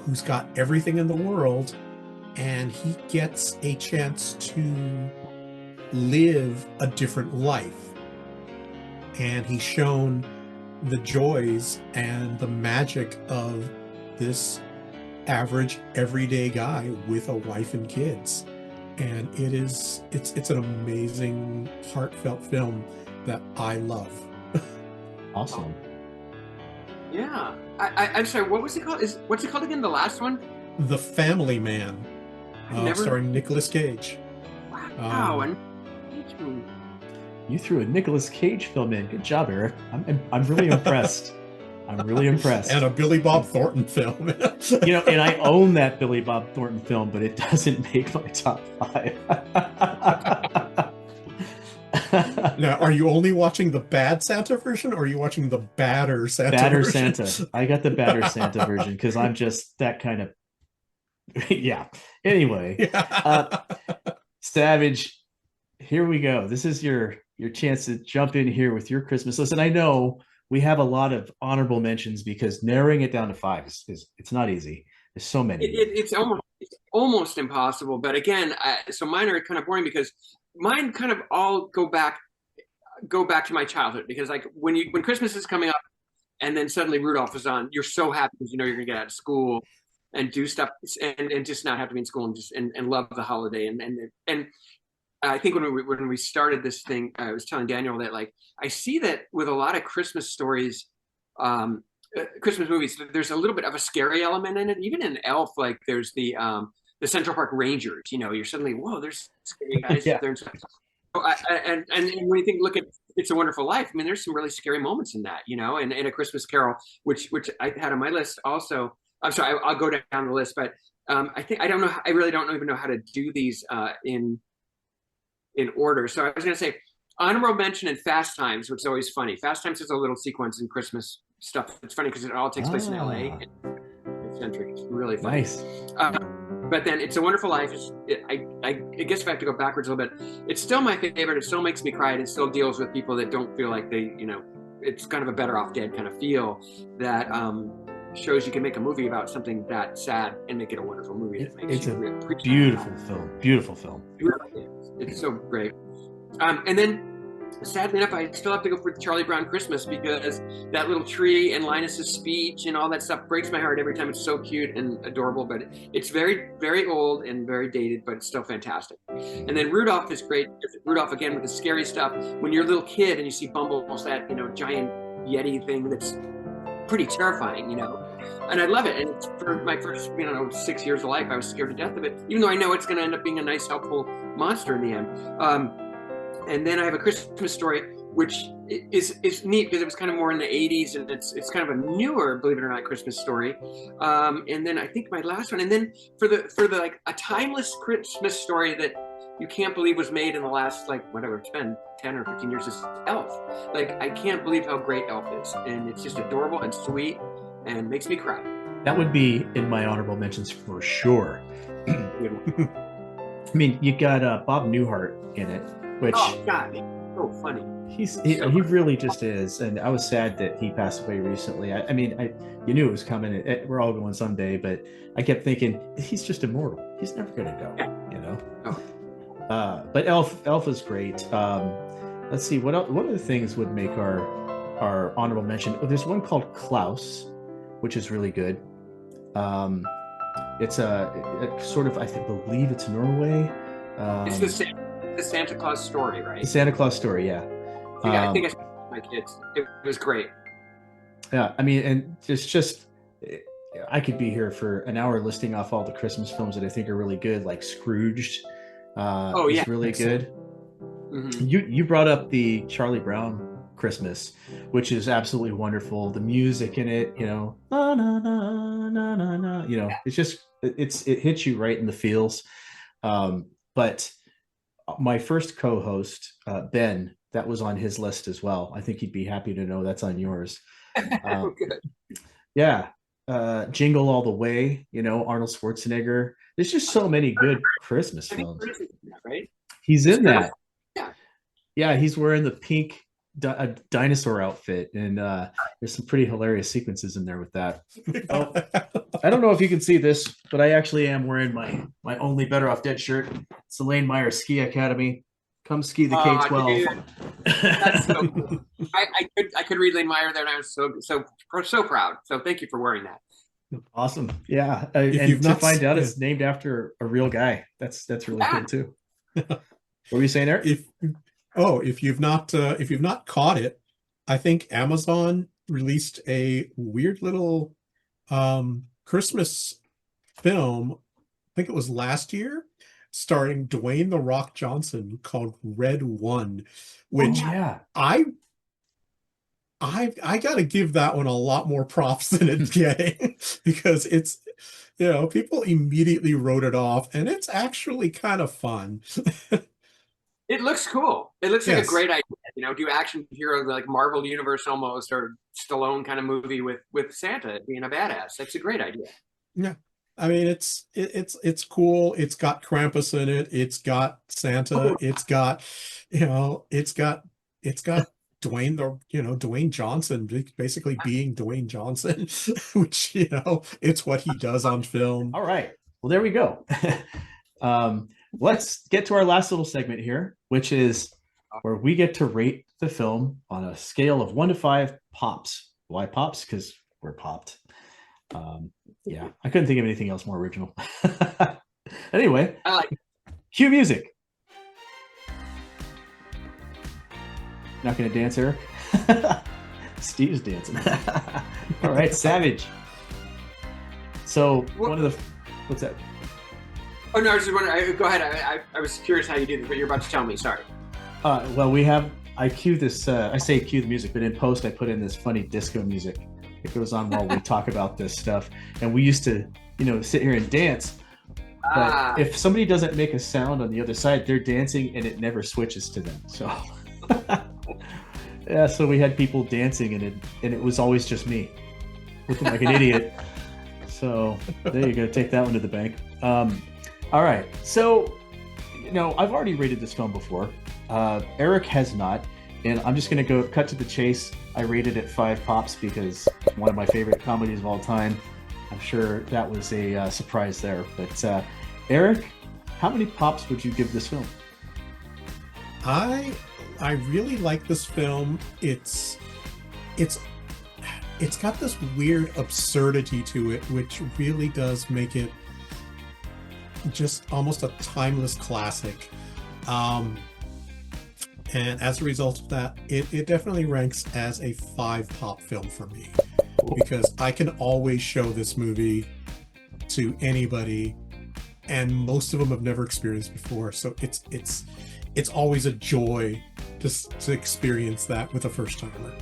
who's got everything in the world, and he gets a chance to live a different life, and he's shown the joys and the magic of this average everyday guy with a wife and kids. And it's an amazing, heartfelt film that I love. Awesome. Yeah. I'm sorry, what was it called? What's it called again, the last one? The Family Man, starring Nicolas Cage. Wow. You threw a Nicolas Cage film in. Good job, Eric. I'm really impressed. I'm really impressed. And a Billy Bob Thornton film. And I own that Billy Bob Thornton film, but it doesn't make my top 5. Now, are you only watching the Bad Santa version, or are you watching the Badder Santa version? Santa. I got the Badder Santa version because I'm just that kind of... Yeah. Anyway, Savage, here we go. This is your chance to jump in here with your Christmas list. And I know we have a lot of honorable mentions because narrowing it down to 5 is it's not easy. There's so many. It's almost impossible. But again, so mine are kind of boring because mine kind of all go back to my childhood, because when Christmas is coming up and then suddenly Rudolph is on, you're so happy because you're gonna get out of school and do stuff and just not have to be in school and love the holiday. And I think when we started this thing, I was telling Daniel that I see that with a lot of Christmas stories, Christmas movies, there's a little bit of a scary element in it. Even in Elf, there's the Central Park Rangers. You're suddenly, whoa, there's scary guys. Yeah. And when you look at It's a Wonderful Life, I mean, there's some really scary moments in that, and A Christmas Carol, which I had on my list also. I'm sorry, I'll go down the list, but I really don't even know how to do these in order. So I was going to say honorable mention in Fast Times, which is always funny. Fast Times has a little sequence in Christmas stuff. It's funny because it all takes place in LA. It's really funny. Nice. But then It's a Wonderful Life I guess if I have to go backwards a little bit, it's still my favorite. It still makes me cry. It still deals with people that don't feel like they, it's kind of a Better Off Dead kind of feel that shows you can make a movie about something that sad and make it a wonderful movie. It's a beautiful film. Beautiful film. It's so great. And then, sadly enough, I still have to go for Charlie Brown Christmas because that little tree and Linus's speech and all that stuff breaks my heart every time. It's so cute and adorable, but it's very, very old and very dated, but it's still fantastic. And then Rudolph is great. Rudolph, again, with the scary stuff. When you're a little kid and you see Bumbles, that, giant Yeti thing that's pretty terrifying, And I love it. And it's for my first, 6 years of life, I was scared to death of it, even though I know it's going to end up being a nice, helpful monster in the end. And then I have A Christmas Story, which is neat because it was kind of more in the 80s, and it's kind of a newer, believe it or not, Christmas story. And then I think my last one, and then for the like a timeless Christmas story that you can't believe was made in the last, like, whatever it's been, 10 or 15 years, is Elf. Like, I can't believe how great Elf is, and it's just adorable and sweet and makes me cry. That would be in my honorable mentions for sure. I mean, you got Bob Newhart in it, which, oh God, so funny. He really just is, and I was sad that he passed away recently. I mean, you knew it was coming. We're all going someday, but I kept thinking he's just immortal. He's never going to go, But Elf is great. Let's see, what other things would make our honorable mention? Oh, there's one called Klaus, which is really good. It's a sort of, I believe it's Norway. It's the Santa Claus story, right? The Santa Claus story, yeah. I think I saw it with my kids. It was great. Yeah, I mean, and it's just, I could be here for an hour listing off all the Christmas films that I think are really good, like Scrooged. Is really good. Mm-hmm. You brought up the Charlie Brown Christmas, which is absolutely wonderful. The music in it, na na na na na na, it's just it hits you right in the feels. But my first co-host, Ben, that was on his list as well. I think he'd be happy to know that's on yours. Good. Yeah. Jingle All the Way, Arnold Schwarzenegger. There's just so many good Christmas films. Right? He's in that. Yeah. Yeah, he's wearing the pink dinosaur outfit, and there's some pretty hilarious sequences in there with that. I don't know if you can see this, but I actually am wearing my only Better Off Dead shirt. It's the Lane Meyer Ski Academy. Come ski the K-12. That's so cool. I could read Lane Meyer there, and I was so proud. So thank you for wearing that. Awesome. Yeah, and to find out it's named after a real guy. That's really cool too. What were you saying, Eric? If you've not caught it, I think Amazon released a weird little Christmas film. I think it was last year, starring Dwayne "The Rock" Johnson, called Red One, which I got to give that one a lot more props than it's getting, because it's, people immediately wrote it off, and it's actually kind of fun. It looks cool. It looks like a great idea. Do action hero, like Marvel Universe almost, or Stallone kind of movie with Santa being a badass. That's a great idea. Yeah. I mean, it's cool. It's got Krampus in it. It's got Santa. It's got Dwayne, Dwayne Johnson, basically being Dwayne Johnson, which, it's what he does on film. All right. Well, there we go. Let's get to our last little segment here, which is where we get to rate the film on a scale of 1 to 5 pops. Why pops? Because we're popped. Yeah, I couldn't think of anything else more original. Anyway, I like it. Cue music. Not going to dance, Eric? Steve's dancing. All right, Savage. So what's that? Oh, no, I was just wondering. Go ahead. I was curious how you did it, but you're about to tell me. Sorry. Well, I cue this, I say cue the music, but in post I put in this funny disco music. It goes on while we talk about this stuff. And we used to, sit here and dance. But if somebody doesn't make a sound on the other side, they're dancing and it never switches to them. So, yeah, so we had people dancing and it was always just me looking like an idiot. So there you go. Take that one to the bank. All right. So, I've already rated this film before. Eric has not. And I'm just going to go cut to the chase. I rated it 5 pops because one of my favorite comedies of all time. I'm sure that was a surprise there. But Eric, how many pops would you give this film? I really like this film. It's got this weird absurdity to it, which really does make it just almost a timeless classic. And as a result of that, it definitely ranks as a 5 pop film for me, because I can always show this movie to anybody, and most of them have never experienced before. So it's always a joy to experience that with a first timer.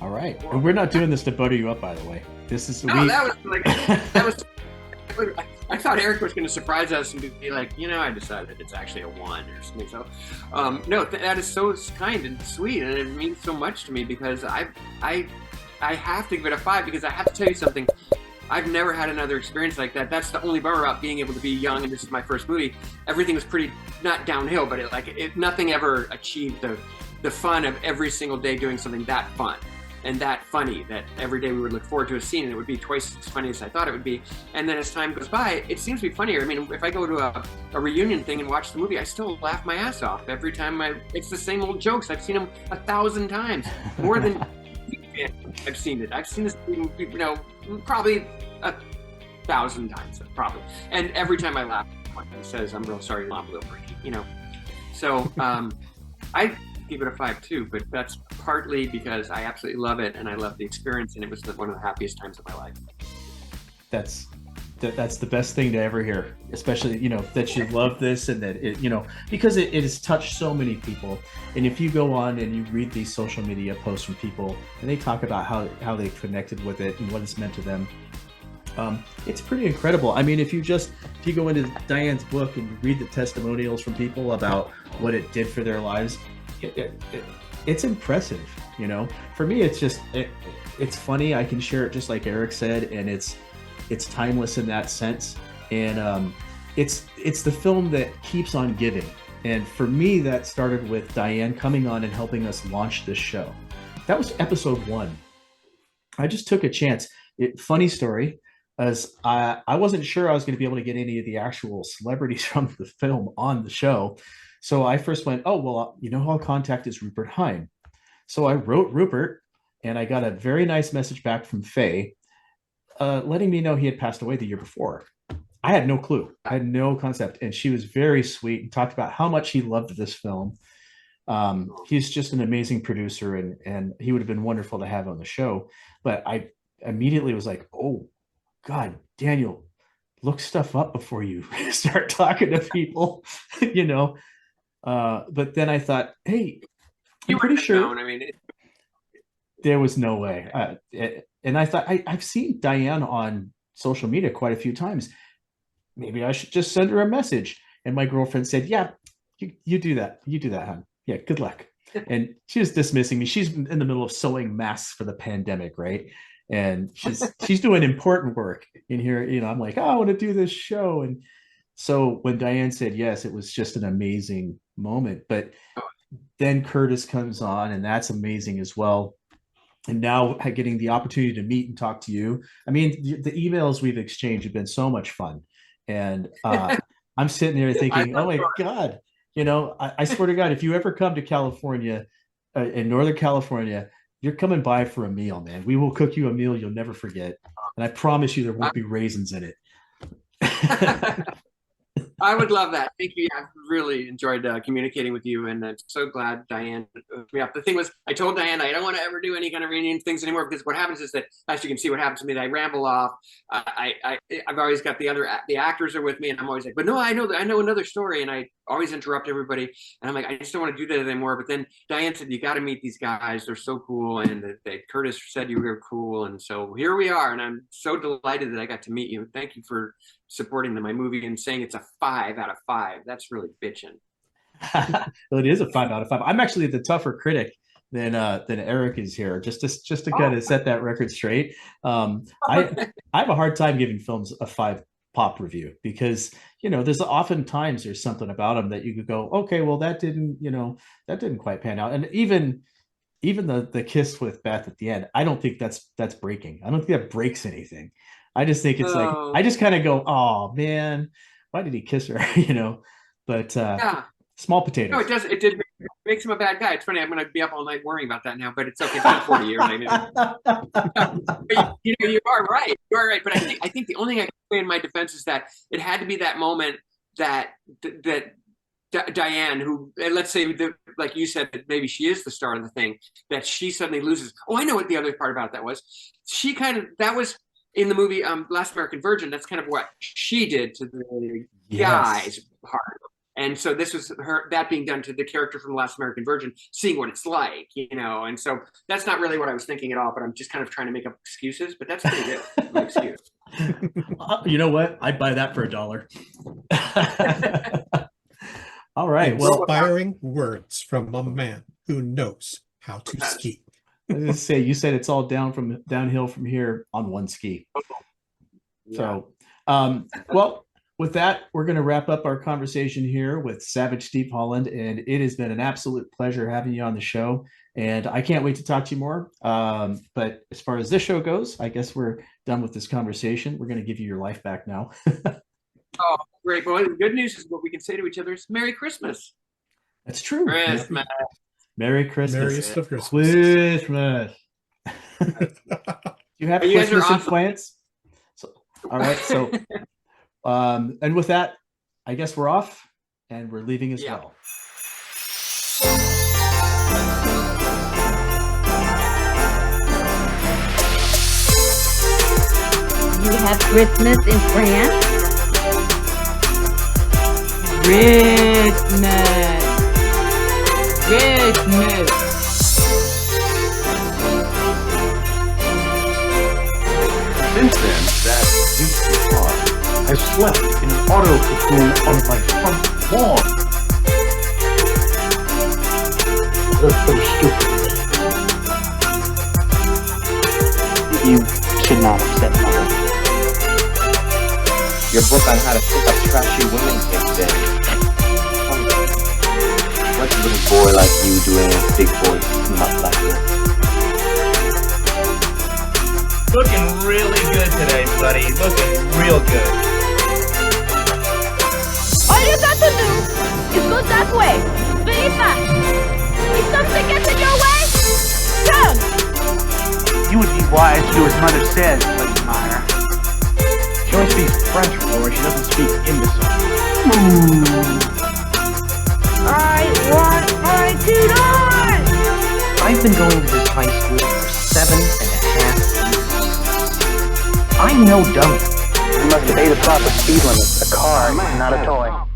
All right, and we're not doing this to butter you up, by the way. This is that was I thought Eric was going to surprise us and be like, I decided it's actually a 1 or something. So, no, that is so kind and sweet, and it means so much to me, because I have to give it a 5, because I have to tell you something. I've never had another experience like that. That's the only bummer about being able to be young, and this is my first movie. Everything was pretty, not downhill, but nothing ever achieved the fun of every single day doing something that fun and that funny, that every day we would look forward to a scene and it would be twice as funny as I thought it would be. And then as time goes by, it seems to be funnier. I mean, if I go to a reunion thing and watch the movie, I still laugh my ass off every time. It's the same old jokes. I've seen them 1,000 times, more than I've seen it. I've seen this, probably 1,000 times, probably. And every time I laugh, it says, "I'm real sorry, Mom, Little Ricky," So I give it a 5 too, but that's partly because I absolutely love it and I love the experience, and it was one of the happiest times of my life. That's the best thing to ever hear, especially that you love this, and that it because it has touched so many people. And if you go on and you read these social media posts from people and they talk about how they connected with it and what it's meant to them, it's pretty incredible. I mean, if you go into Diane's book and you read the testimonials from people about what it did for their lives, it's impressive. For me, it's funny. I can share it just like Eric said, and it's timeless in that sense. And it's the film that keeps on giving. And for me, that started with Diane coming on and helping us launch this show. That was episode 1. I just took a chance. Funny story, as I wasn't sure I was going to be able to get any of the actual celebrities from the film on the show. So I first went, who I'll contact is Rupert Hine. So I wrote Rupert, and I got a very nice message back from Faye, letting me know he had passed away the year before. I had no clue. I had no concept. And she was very sweet and talked about how much he loved this film. He's just an amazing producer, and he would have been wonderful to have on the show. But I immediately was like, oh, God, Daniel, look stuff up before you start talking to people, But then I thought, hey, I'm pretty sure there was no way. And I thought, I've seen Diane on social media quite a few times. Maybe I should just send her a message. And my girlfriend said, yeah, you do that. You do that, hon. Yeah, good luck. And she was dismissing me. She's in the middle of sewing masks for the pandemic, right? And she's doing important work in here. I'm like, I want to do this show. And so when Diane said yes, it was just an amazing moment. But then Curtis comes on, and that's amazing as well. And now getting the opportunity to meet and talk to you. I mean, the emails we've exchanged have been so much fun. And I'm sitting there thinking, oh my God, I swear to God, if you ever come to California, in Northern California, you're coming by for a meal, man. We will cook you a meal you'll never forget. And I promise you there won't be raisins in it. I would love that. Thank you. I've really enjoyed communicating with you, and I'm so glad Diane hooked me up. The thing was, I told Diane I don't want to ever do any kind of reunion things anymore, because what happens is that, as you can see, what happens to me, that I ramble off. I've always got the actors are with me, and I'm always like, but no, I know another story, and I always interrupt everybody, and I'm like, I just don't want to do that anymore. But then Diane said, you got to meet these guys. They're so cool, and Curtis said you were cool, and so here we are, and I'm so delighted that I got to meet you. Thank you for supporting my movie and saying it's a 5 out of 5. That's really bitching. Well, it is a 5 out of 5. I'm actually the tougher critic than Eric is here, just to kind of set that record straight. I have a hard time giving films a 5 pop review, because there's oftentimes there's something about them that you could go, okay, well that didn't quite pan out. And even the kiss with Beth at the end, I don't think that's breaking. I don't think that breaks anything. I just think it's like, I just kind of go, oh man, why did he kiss her? But small potatoes. No, it did makes him a bad guy. It's funny. I'm going to be up all night worrying about that now, but it's okay. It's been 40 years. You are right. You are right. But I think the only thing I can say in my defense is that it had to be that moment that Diane, who, let's say, like you said, that maybe she is the star of the thing, that she suddenly loses. Oh, I know what the other part about that was. That was in the movie Last American Virgin. That's kind of what she did to the guy's heart. And so this was that being done to the character from Last American Virgin, seeing what it's like, And so that's not really what I was thinking at all, but I'm just kind of trying to make up excuses. But that's pretty good, my excuse. You know what? I'd buy that for $1. All right. Inspiring words from a man who knows how to ski. I was going to say, you said it's all downhill from here on one ski. Yeah. So, well, with that, we're going to wrap up our conversation here with Savage Steve Holland, and it has been an absolute pleasure having you on the show, and I can't wait to talk to you more. But as far as this show goes, I guess we're done with this conversation. We're going to give you your life back now. Oh, great. Well, the good news is what we can say to each other is Merry Christmas. That's true. Christmas. Merry Christmas. Merriest of Christmas. Christmas. Do you have Christmas in plans? So, all right. So, and with that, I guess we're off and we're leaving as well. You have Christmas in France? Christmas. Christmas. Since then, that beautiful car has slept in an auto cocoon on my front lawn. That's so stupid. You should not upset Mother. Your book on how to pick up trashy women came dead. What's a little boy like you doing a big boy nut like this? Looking really good today, buddy. Looking real good. All you got to do is go that way. Very fast. If something gets in your way, turn. You would be wise to do as Mother says, Lady Meyer. She only speaks French, or she doesn't speak imbecile. I want my $2. I've been going to this high school for 7.5 years. I'm no dummy. You must obey the proper speed limit. A car, not a toy.